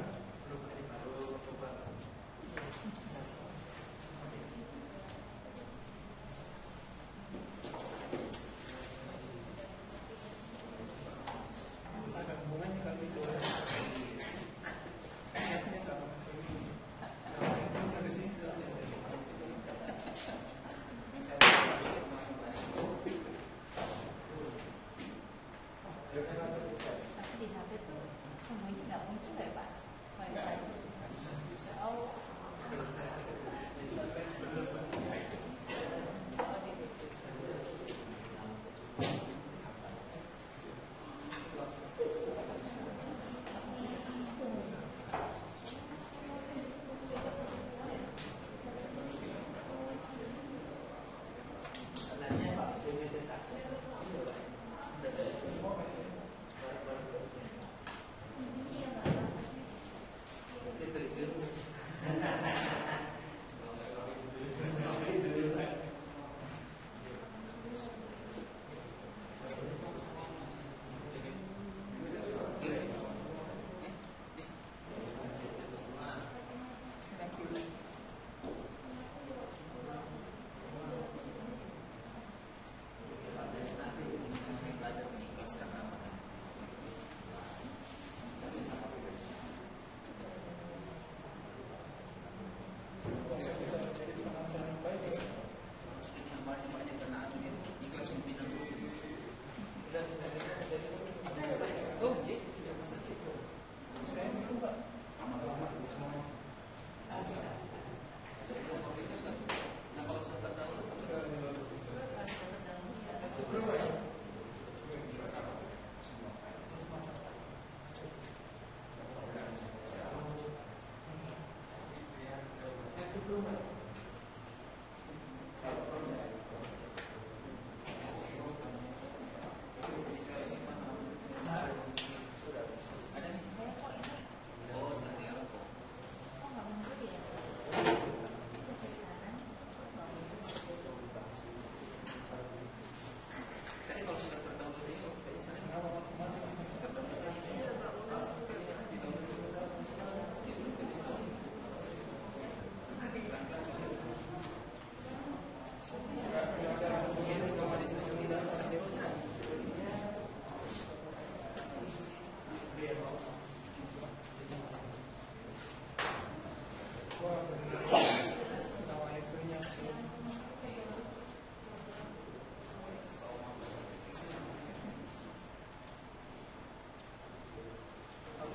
Ada hubungannya kali itu. Niatnya nggak pakai ini. Nah, itu dari sini nggak ada. Tapi di HP tuh semuanya nggak muncul ya Pak? Oh.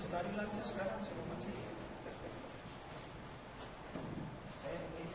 Tadi lanjut sekarang suruh masih. saya mungkin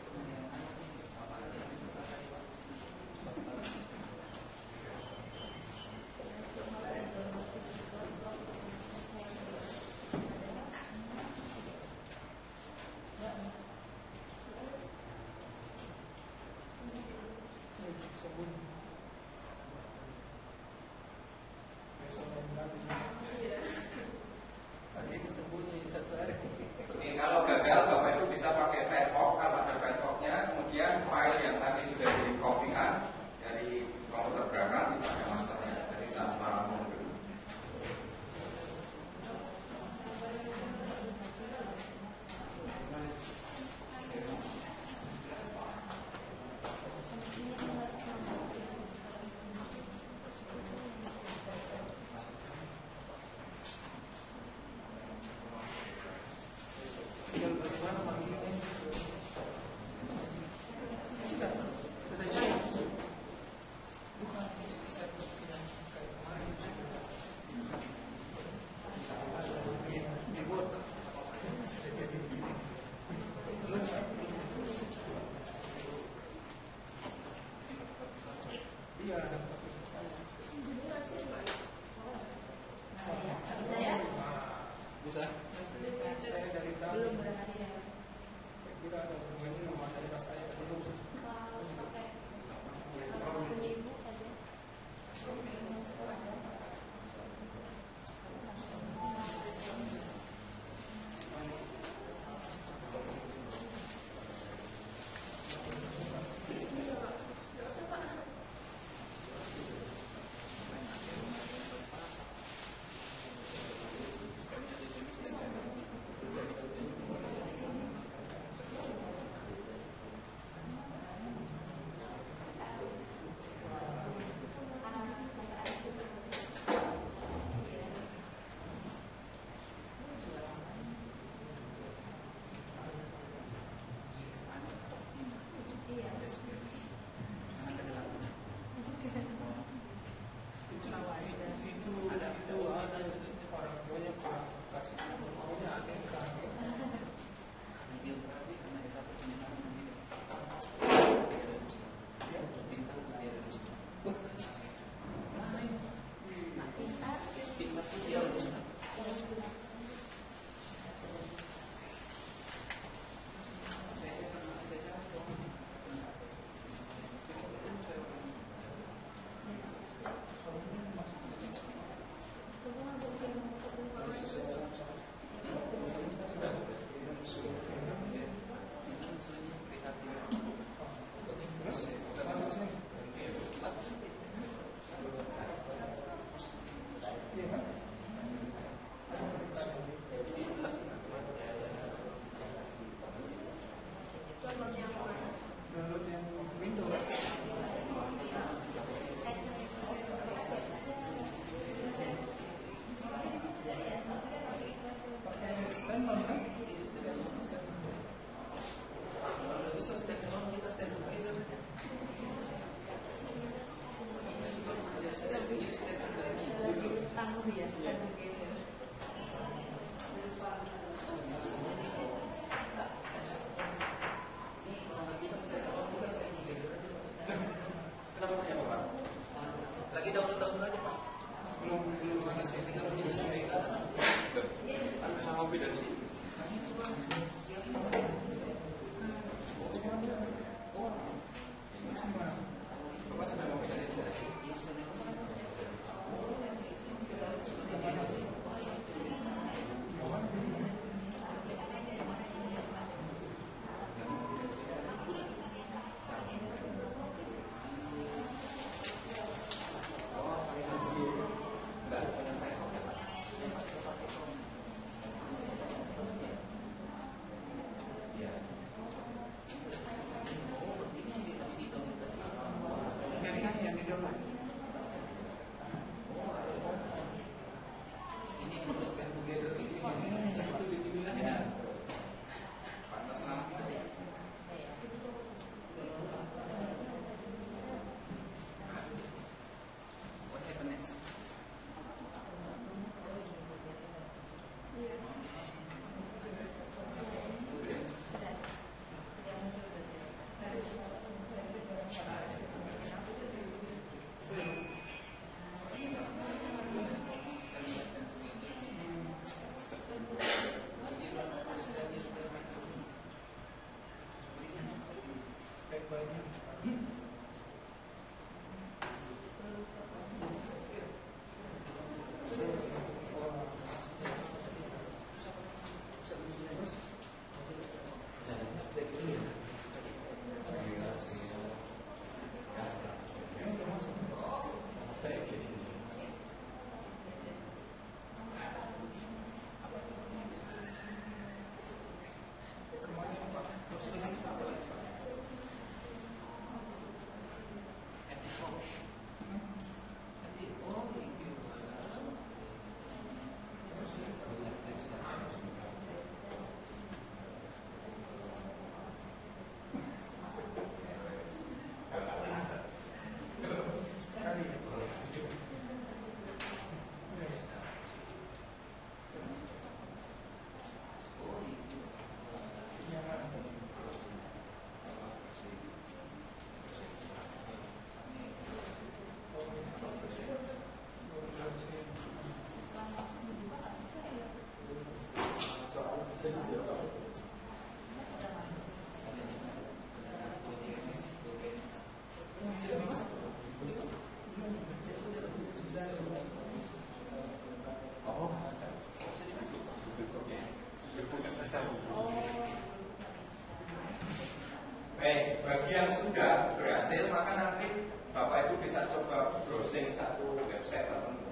Baik, bagi yang sudah berhasil maka nanti Bapak Ibu bisa coba browsing satu website tertentu.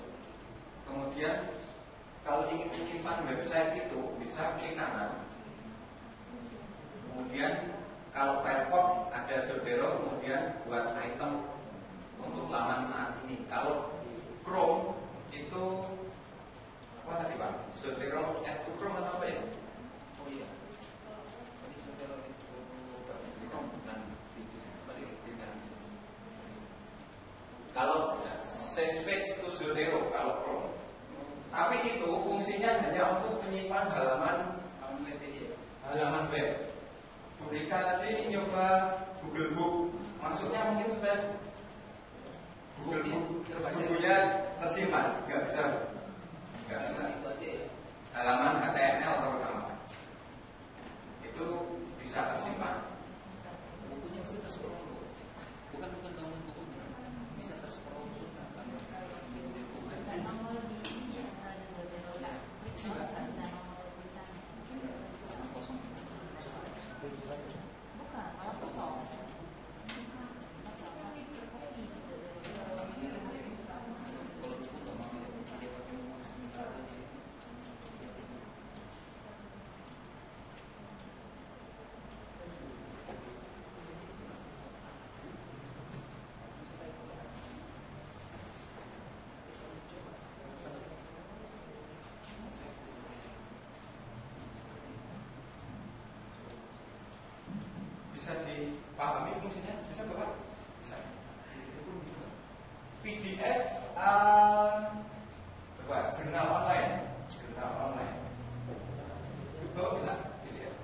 Kemudian kalau ingin menyimpan website itu bisa klik kanan. Kemudian kalau Firefox ada Zotero, kemudian buat item untuk laman saat ini. Kalau Chrome itu apa tadi Pak? Zotero add to Chrome atau apa ya? Oh iya. Tadi Zotero itu kalau save page to Zotero kalau Chrome. Tapi itu fungsinya hanya untuk menyimpan halaman web. Bu Rika tadi nyoba Google Book, maksudnya mungkin supaya Google Book bukunya tersimpan, nggak bisa. Itu aja ya. Halaman HTML terutama itu bisa tersimpan. Bukunya bisa terscroll. Bukan download bukunya. Bisa terscroll juga kan. Di Google Book kan. Dan nomor di ini ada Zotero lah. Nggak bisa nomor tulisannya. Kosong. Bukan, malah kosong. Kalau buku nggak mau dia pakai memori sementara aja. Bisa dipahami fungsinya? Bisa Bapak? Bisa. PDF coba jurnal online. Bapak bisa? PDF.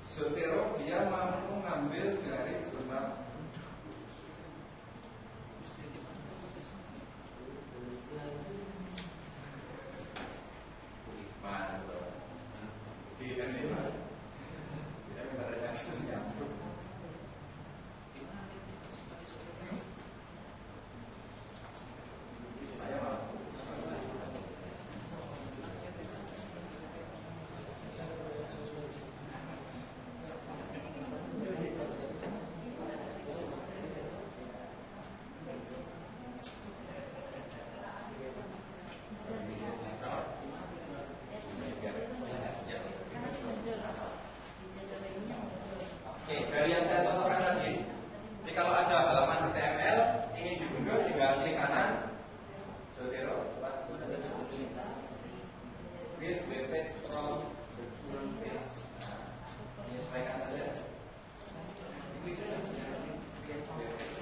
Zotero dia mampu ngambil dari jurnal. Mantap. Di ini Pak. Tidak pada dasarnya. Saya mampu. Oke, dari yang saya contohkan tadi. Jadi kalau ada halaman HTML ingin diunduh, tinggal klik kanan. Zotero, coba sudah ada klik. Read web page from the current page. Nah, menyesuaikan saja. Klik saja. Read web page.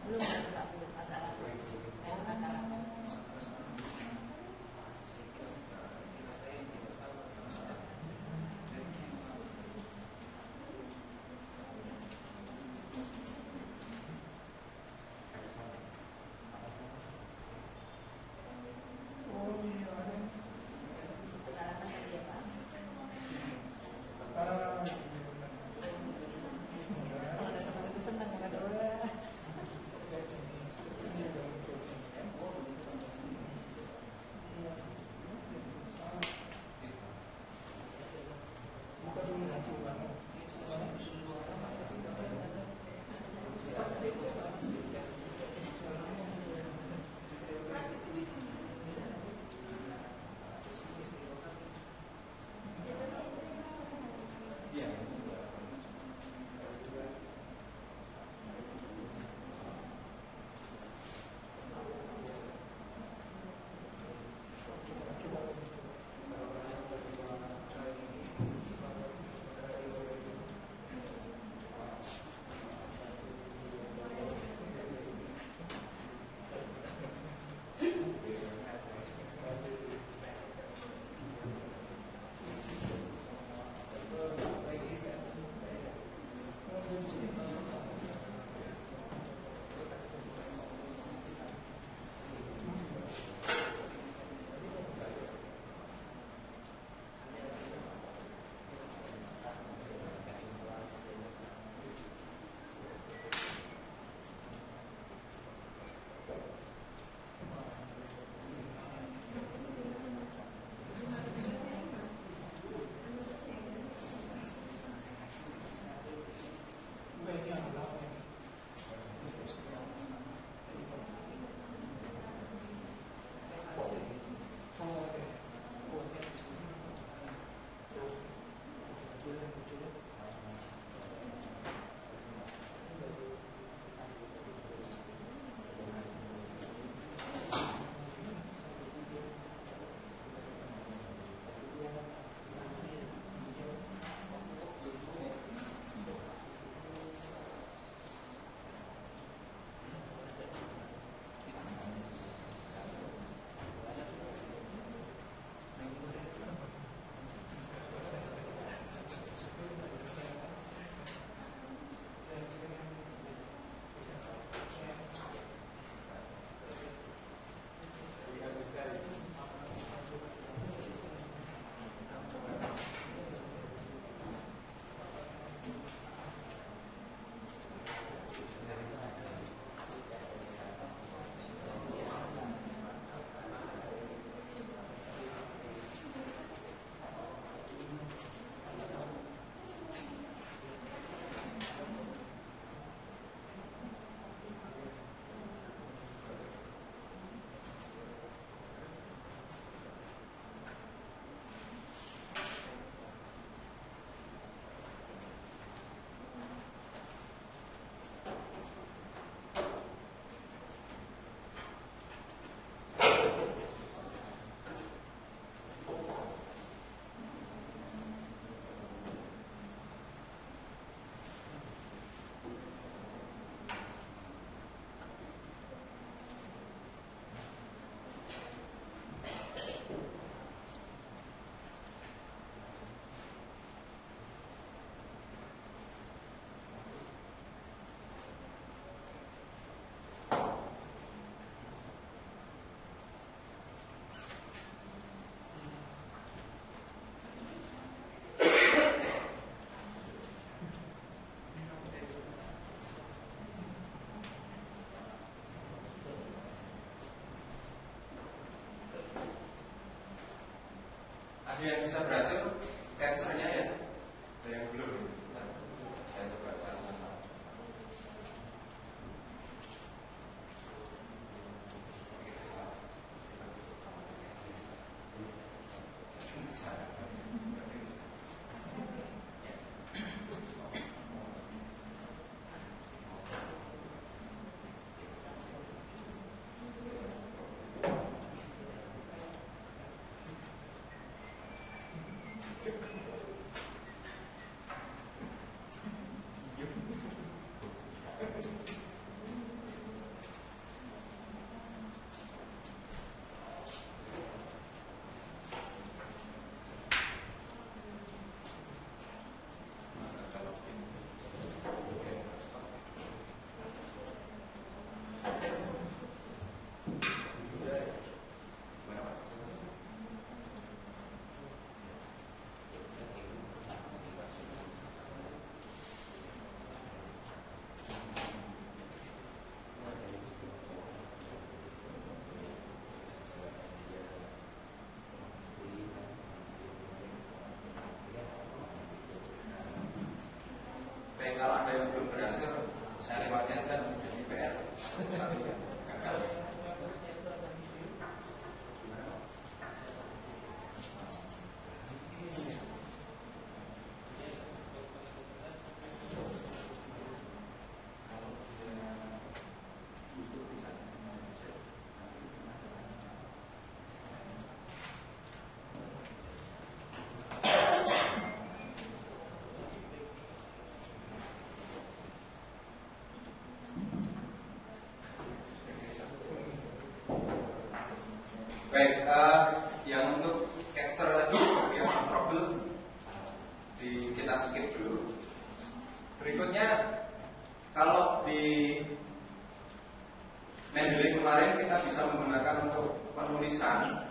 Belum agak lama. itu kan. Ada yang bisa berhasil capture-nya ya? Ada yang belum? Nah, saya coba sama-sama. Yuk. Baik, kalau ada yang belum berhasil, saya lewati aja menjadi PR. Satu ya, gagal. Baik, yang untuk capture tadi yang trouble kita skip dulu. Berikutnya, kalau di Mendeley kemarin kita bisa menggunakan untuk penulisan,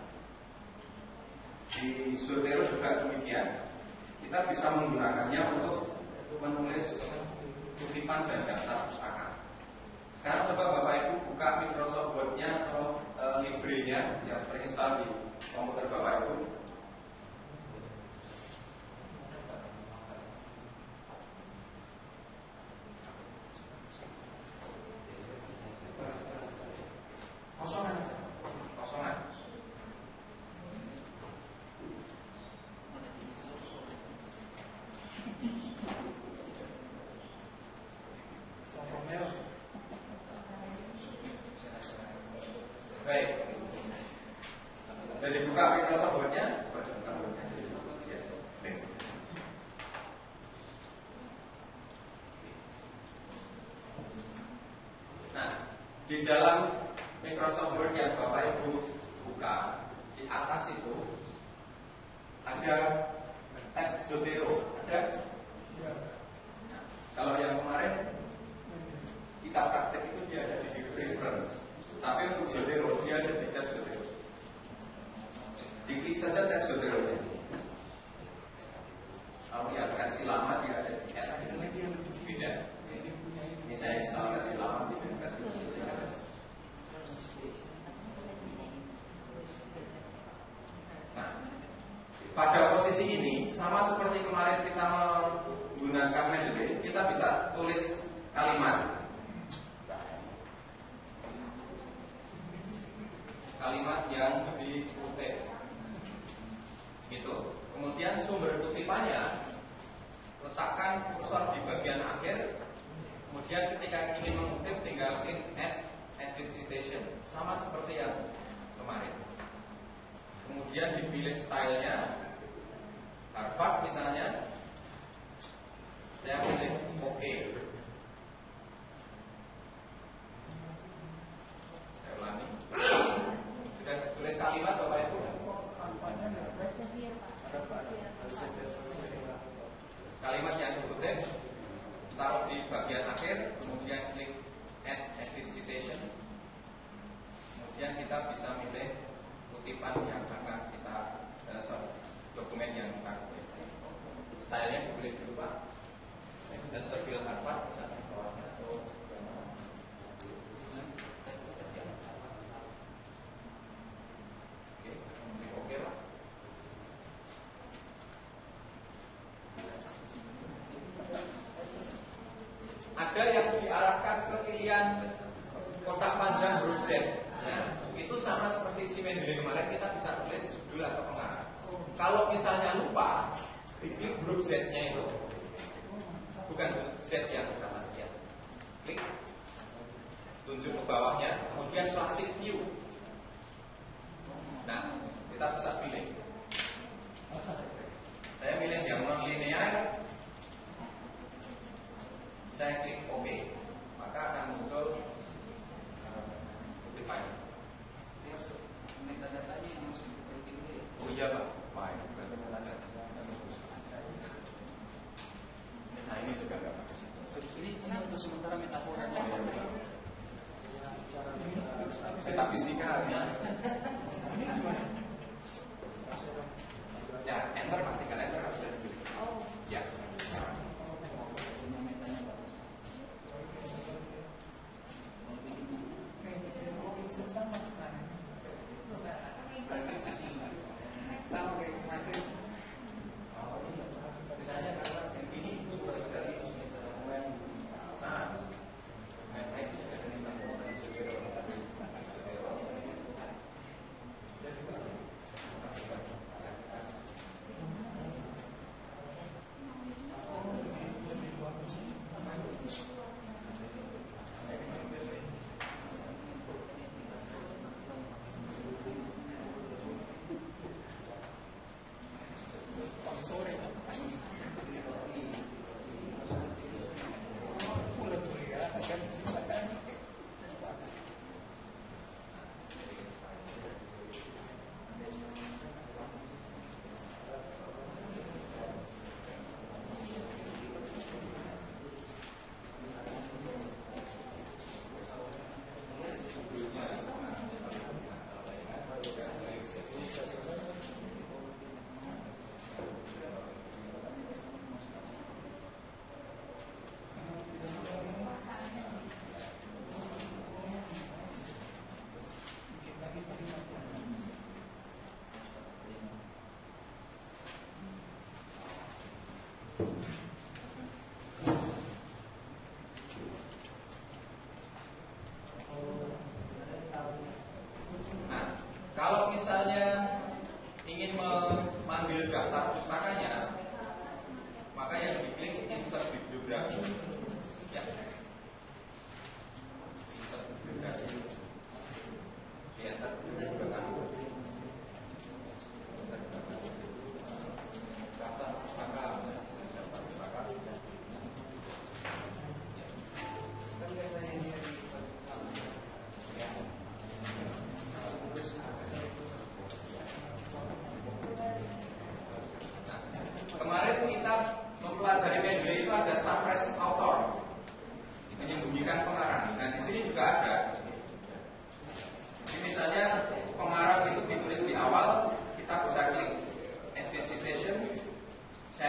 di Zotero juga demikian. Kita bisa menggunakannya untuk menulis kutipan dan daftar pustaka. Sekarang coba Bapak Ibu buka Microsoft Word-nya atau Libre-nya yang terinstall di komputer Bapak Ibu. Kosongan aja, kosongan. Baik. Jadi buka Microsoft Word-nya, coba buka Word-nya. Ya, baik. Nah, di dalam Microsoft Word yang Bapak Ibu buka, di atas itu ada tab Zotero, ada? Nah, kalau yang kemarin kita praktek itu dia ada di reference, tapi untuk Zotero dia ada di tab Zotero. Diklik saja tab Zotero-nya. Kalau dia versi lama dia ada di tab beda. Ini saya install versi lama, tidak versi beda. Nah, pada posisi ini sama seperti kemarin kita menggunakan Mendeley, kita bisa tulis kalimat yang dikutip gitu. Kemudian sumber kutipannya letakkan kursor di bagian akhir. Kemudian ketika ingin mengutip tinggal klik add edit citation, sama seperti yang kemarin. Kemudian dipilih stylenya, Harvard misalnya, saya pilih OK. Saya ulangi. Sudah tulis kalimat Bapak Ibu? Kalimat yang dikutip taruh di bagian akhir, kemudian klik add edit citation. Kemudian kita bisa milih kutipan yang akan kita dokumen yang kita kutip. Stylenya dipilih dulu Pak. Dan sebelum Harvard misalnya bawahnya atau oke Pak. Ada yang diarahkan ke pilihan kotak panjang huruf Z. Nah, itu sama seperti si Mendeley kemarin, kita bisa tulis judul atau pengarang. Kalau misalnya lupa, klik huruf Z-nya itu, bukan Z yang pertama sekian. Klik, tunjuk ke bawahnya, kemudian classic view. Nah, kita bisa pilih. Saya pilih yang non linear. Saya klik OK, maka akan muncul kutipannya. Metadata-nya yang harus diperbaiki dulu ya. Oh iya Pak, wah ini berarti metadata. Nah ini juga nggak bagus. Ini untuk sementara metafora. Metafisika ya. Ini gimana?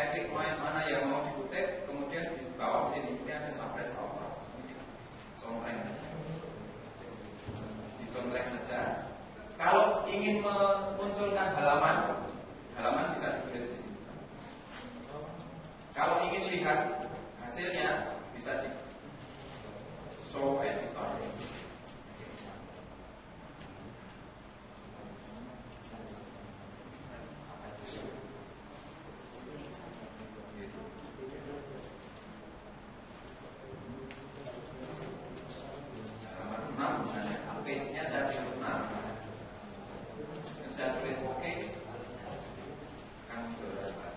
saya klik mana yang mau dikutip, kemudian di bawah sini ini ada subpress auto, contreng, dicontreng saja. Kalau ingin memunculkan halaman bisa ditulis di sini. Kalau ingin lihat hasilnya bisa di show editor. Misalnya page-nya saya tulis 6 dan saya tulis OK kan berapa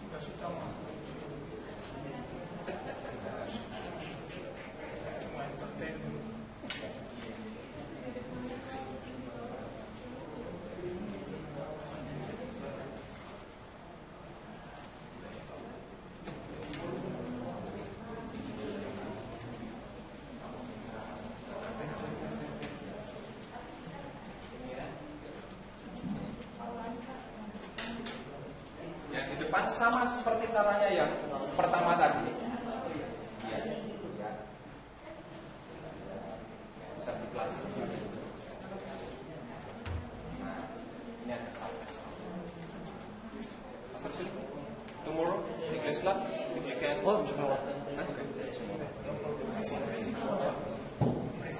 Juga sudah mah. Cuma entertain. yang di depan sama seperti caranya yang pertama tadi. Iya. Bisa diplastik. Nah, ini ada subpress. Master Sili, tomorrow English club, if you can. Oh, tomorrow.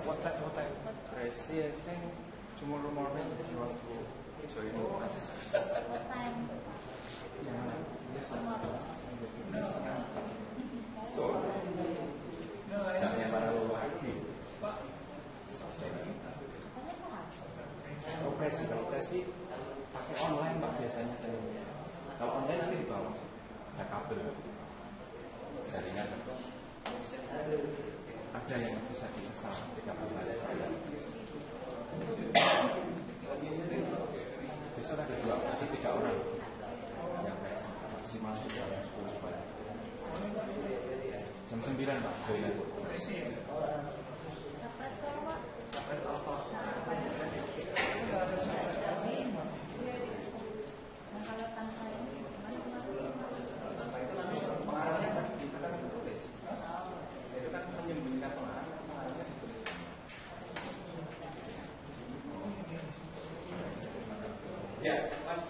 What time? Tracy, I think tomorrow morning you want to join us. What time? So, No, jamnya para lelaki. Pak, software kita. Operasi pakai online Pak biasanya saya. Kalau online nanti di bawah ada kabel jaringan. Ada yang bisa diinstal 30 hari. Besok ada 3 orang yang maksimal 10 hari. Jam 9 Pak, join aja. Tracy ya? Surprise kalau Pak. Sampai apa? Kita ada software tadi. Nah, kalau tanpa ini gimana kemarin? Tanpa itu nanti pengarangnya pasti kita kan ditulis. Itu kan menyembunyikan pengarangnya ditulis. Ya, Mas.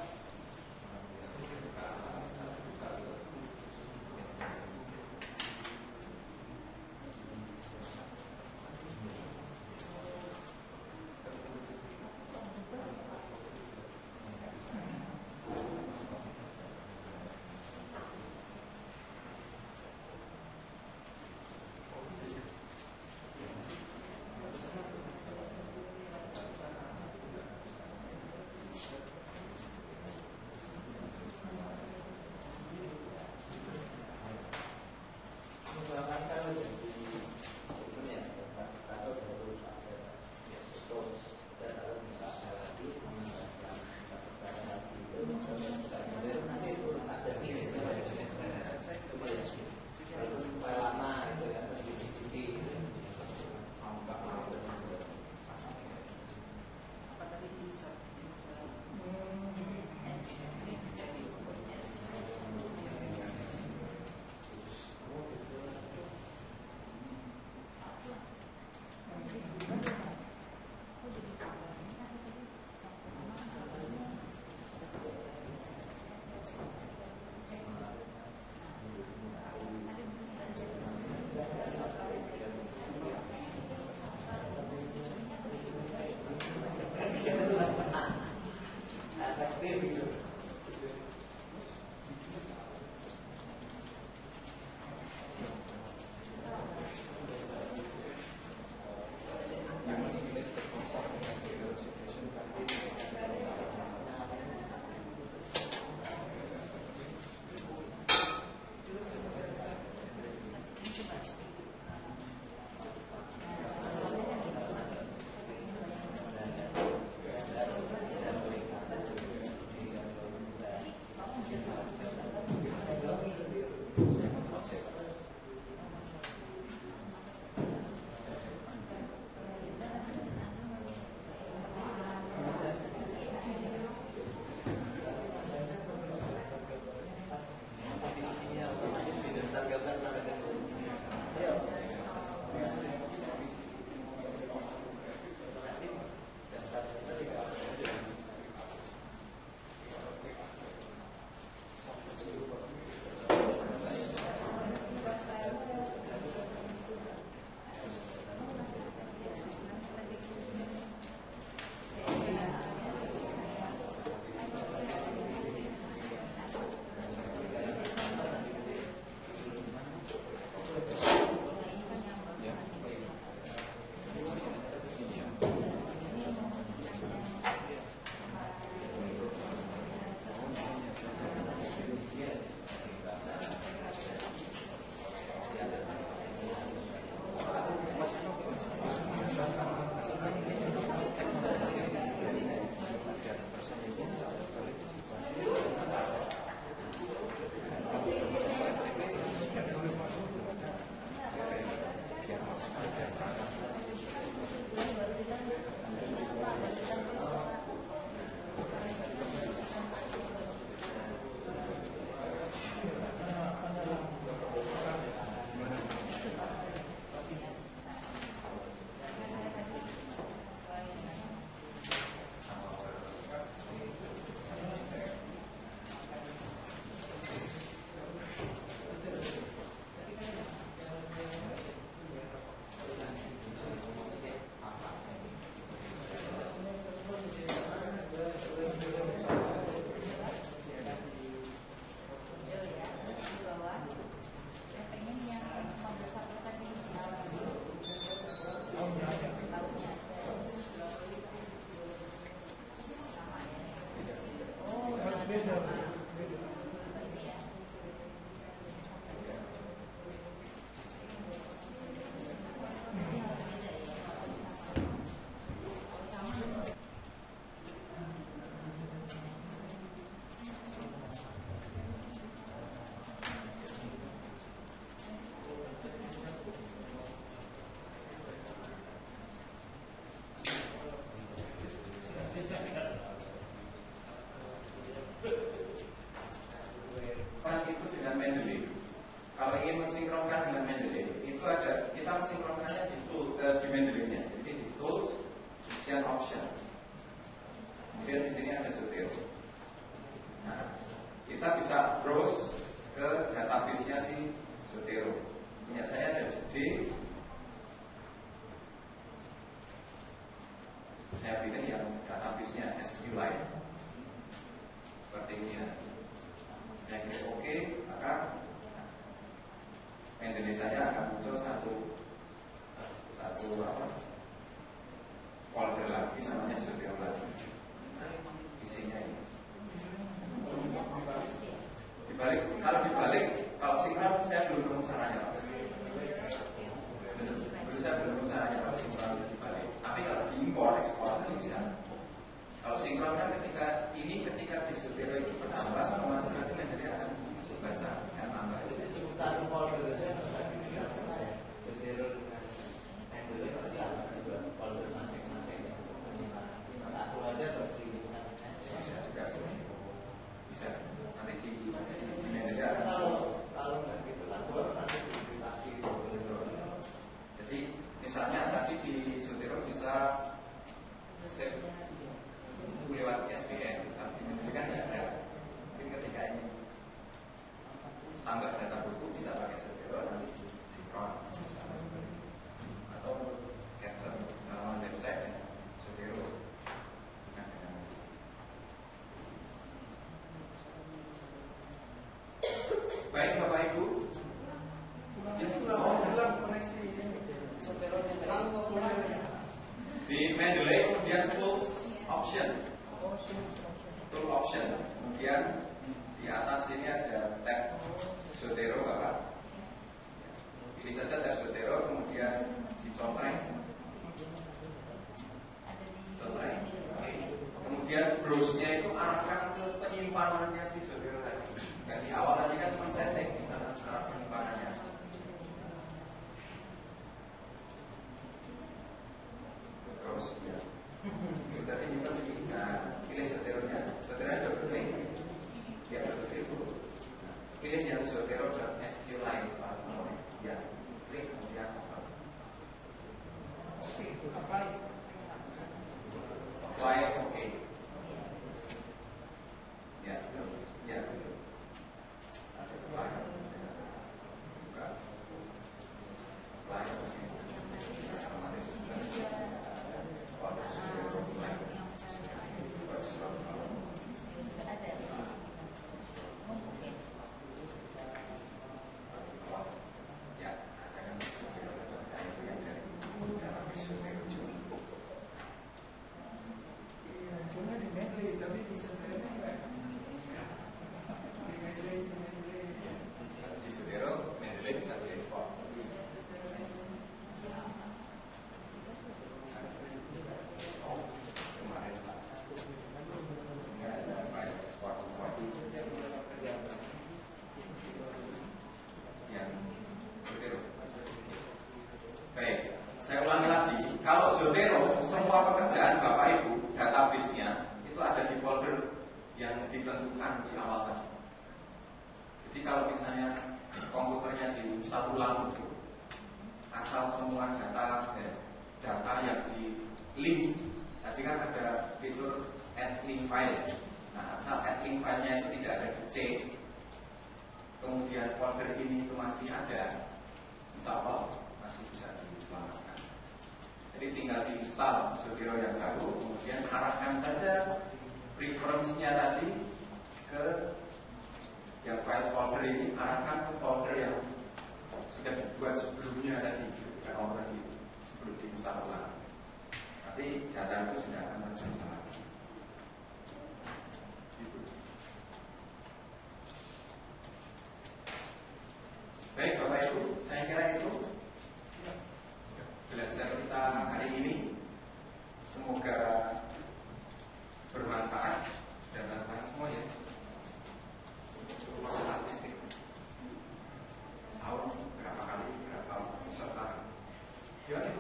ingin mensinkronkan dengan Mendeley, itu ada kita mensinkronkannya di Mendeley-nya. Jadi di tools, kemudian option. Kemudian di sini ada Zotero. Nah, kita bisa browse ke database-nya si Zotero. Punya saya ada D. Saya pilih yang database-nya SQLite. Seperti ini nanti. Saya klik OK, maka Mendeley saya akan muncul satu folder lagi namanya Zotero lagi. Nah, isinya ini. Kalau sinkron saya belum nemu caranya Pak. Saya belum nemu caranya kalau sinkron dibalik. Tapi kalau diimpor ekspor itu bisa. Kalau sinkron kan ketika di Zotero itu bertambah sama nanti Mendeley akan baca dan tambah. Itu satu folder aja Zotero dengan Mendeley berarti ada dua folder masing-masing. Satu aja terus dihubungkan. Bisa juga bisa. Nanti di Mendeley kalau nggak gitu kan nanti dikasih. Jadi misalnya tadi di Zotero bisa save lewat SPN, tapi Mendeley kan tidak ada. Mungkin ketika ini tambah data buku bisa pakai Zotero nanti sinkron atau capture halaman website dan Zotero. Baik Bapak Ibu, Ulang koneksi Zotero-nya di Mendeley kemudian tools option, tool option, kemudian di atas ini ada tab Zotero Bapak. Pilih saja tab Zotero, kemudian si contreng. Kemudian browse-nya itu arahkan ke penyimpanannya si Zotero tadi. Dan di awal tadi kan cuma setting gimana cara penyimpanannya. Terus ya. Tadi juga pilih Zotero-nya. Zotero-nya double klik. Ya double klik dulu. Pilih yang Zotero dan SQLite Pak. Ya, klik kemudian oke. Apply oke. Ya, ya. Ada apply. Buka. Apply oke. Otomatis. cuma di Mendeley tapi di Zotero enggak. Di Zotero, Mendeley bisa diekspor. Oh, kemarin Pak. Enggak ada file ekspor yang Zotero. Baik, saya ulangi lagi. Kalau Zotero, semua pekerjaan Bapak Ibu, database-nya itu ada di folder yang ditentukan di awal tadi. Jadi kalau misalnya komputernya diinstal ulang itu, asal semua data yang di link, tadi kan ada fitur add link file. Nah, asal add link filenya itu tidak ada di C, kemudian folder ini itu masih ada, insya Allah masih bisa diselamatkan. Jadi tinggal diinstal Zotero yang baru, kemudian arahkan saja preference-nya tadi ke yang file folder ini, arahkan ke folder yang sudah dibuat sebelumnya tadi, bukan already sebelum diinstal ulang. Nanti data itu sudah akan tercatat lagi. Gitu. Baik Bapak Ibu, saya kira itu belajar kita hari ini. Semoga bermanfaat dan bermanfaat semua ya. Cukup statistik. Tahu berapa kali berapa peserta. Gimana?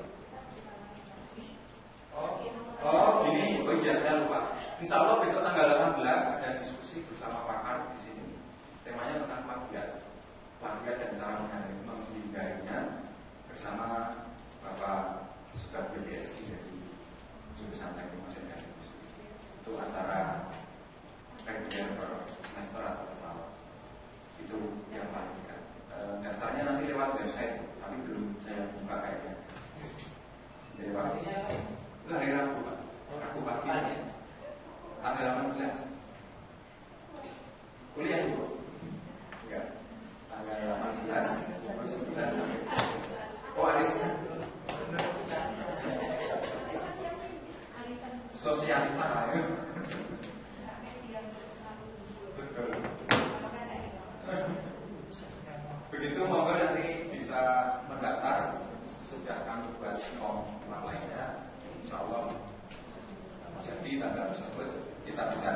Oh gini, oh iya saya lupa. Insya Allah besok tanggal 18 ada diskusi bersama pakar di sini. Temanya tentang maksiat. warga dan cara menghindarinya bersama Bapak Sugap BPSI dari jurusan teknik mesin dan industri. Itu acara reguler per semester atau tahun. Itu yang paling dekat. Daftarnya nanti lewat website, tapi belum saya buka kayaknya. Lewat itu hari Rabu Pak. Rabu pagi tanggal 18. Kuliah itu? Enggak. Tanggal 18 9 sampai. Oh, arisnya. Sosialita ya. Betul. Begitu monggo nanti bisa mendaftar sesudah kami buat form lainnya. Insya Allah jadi tanggal tersebut kita bisa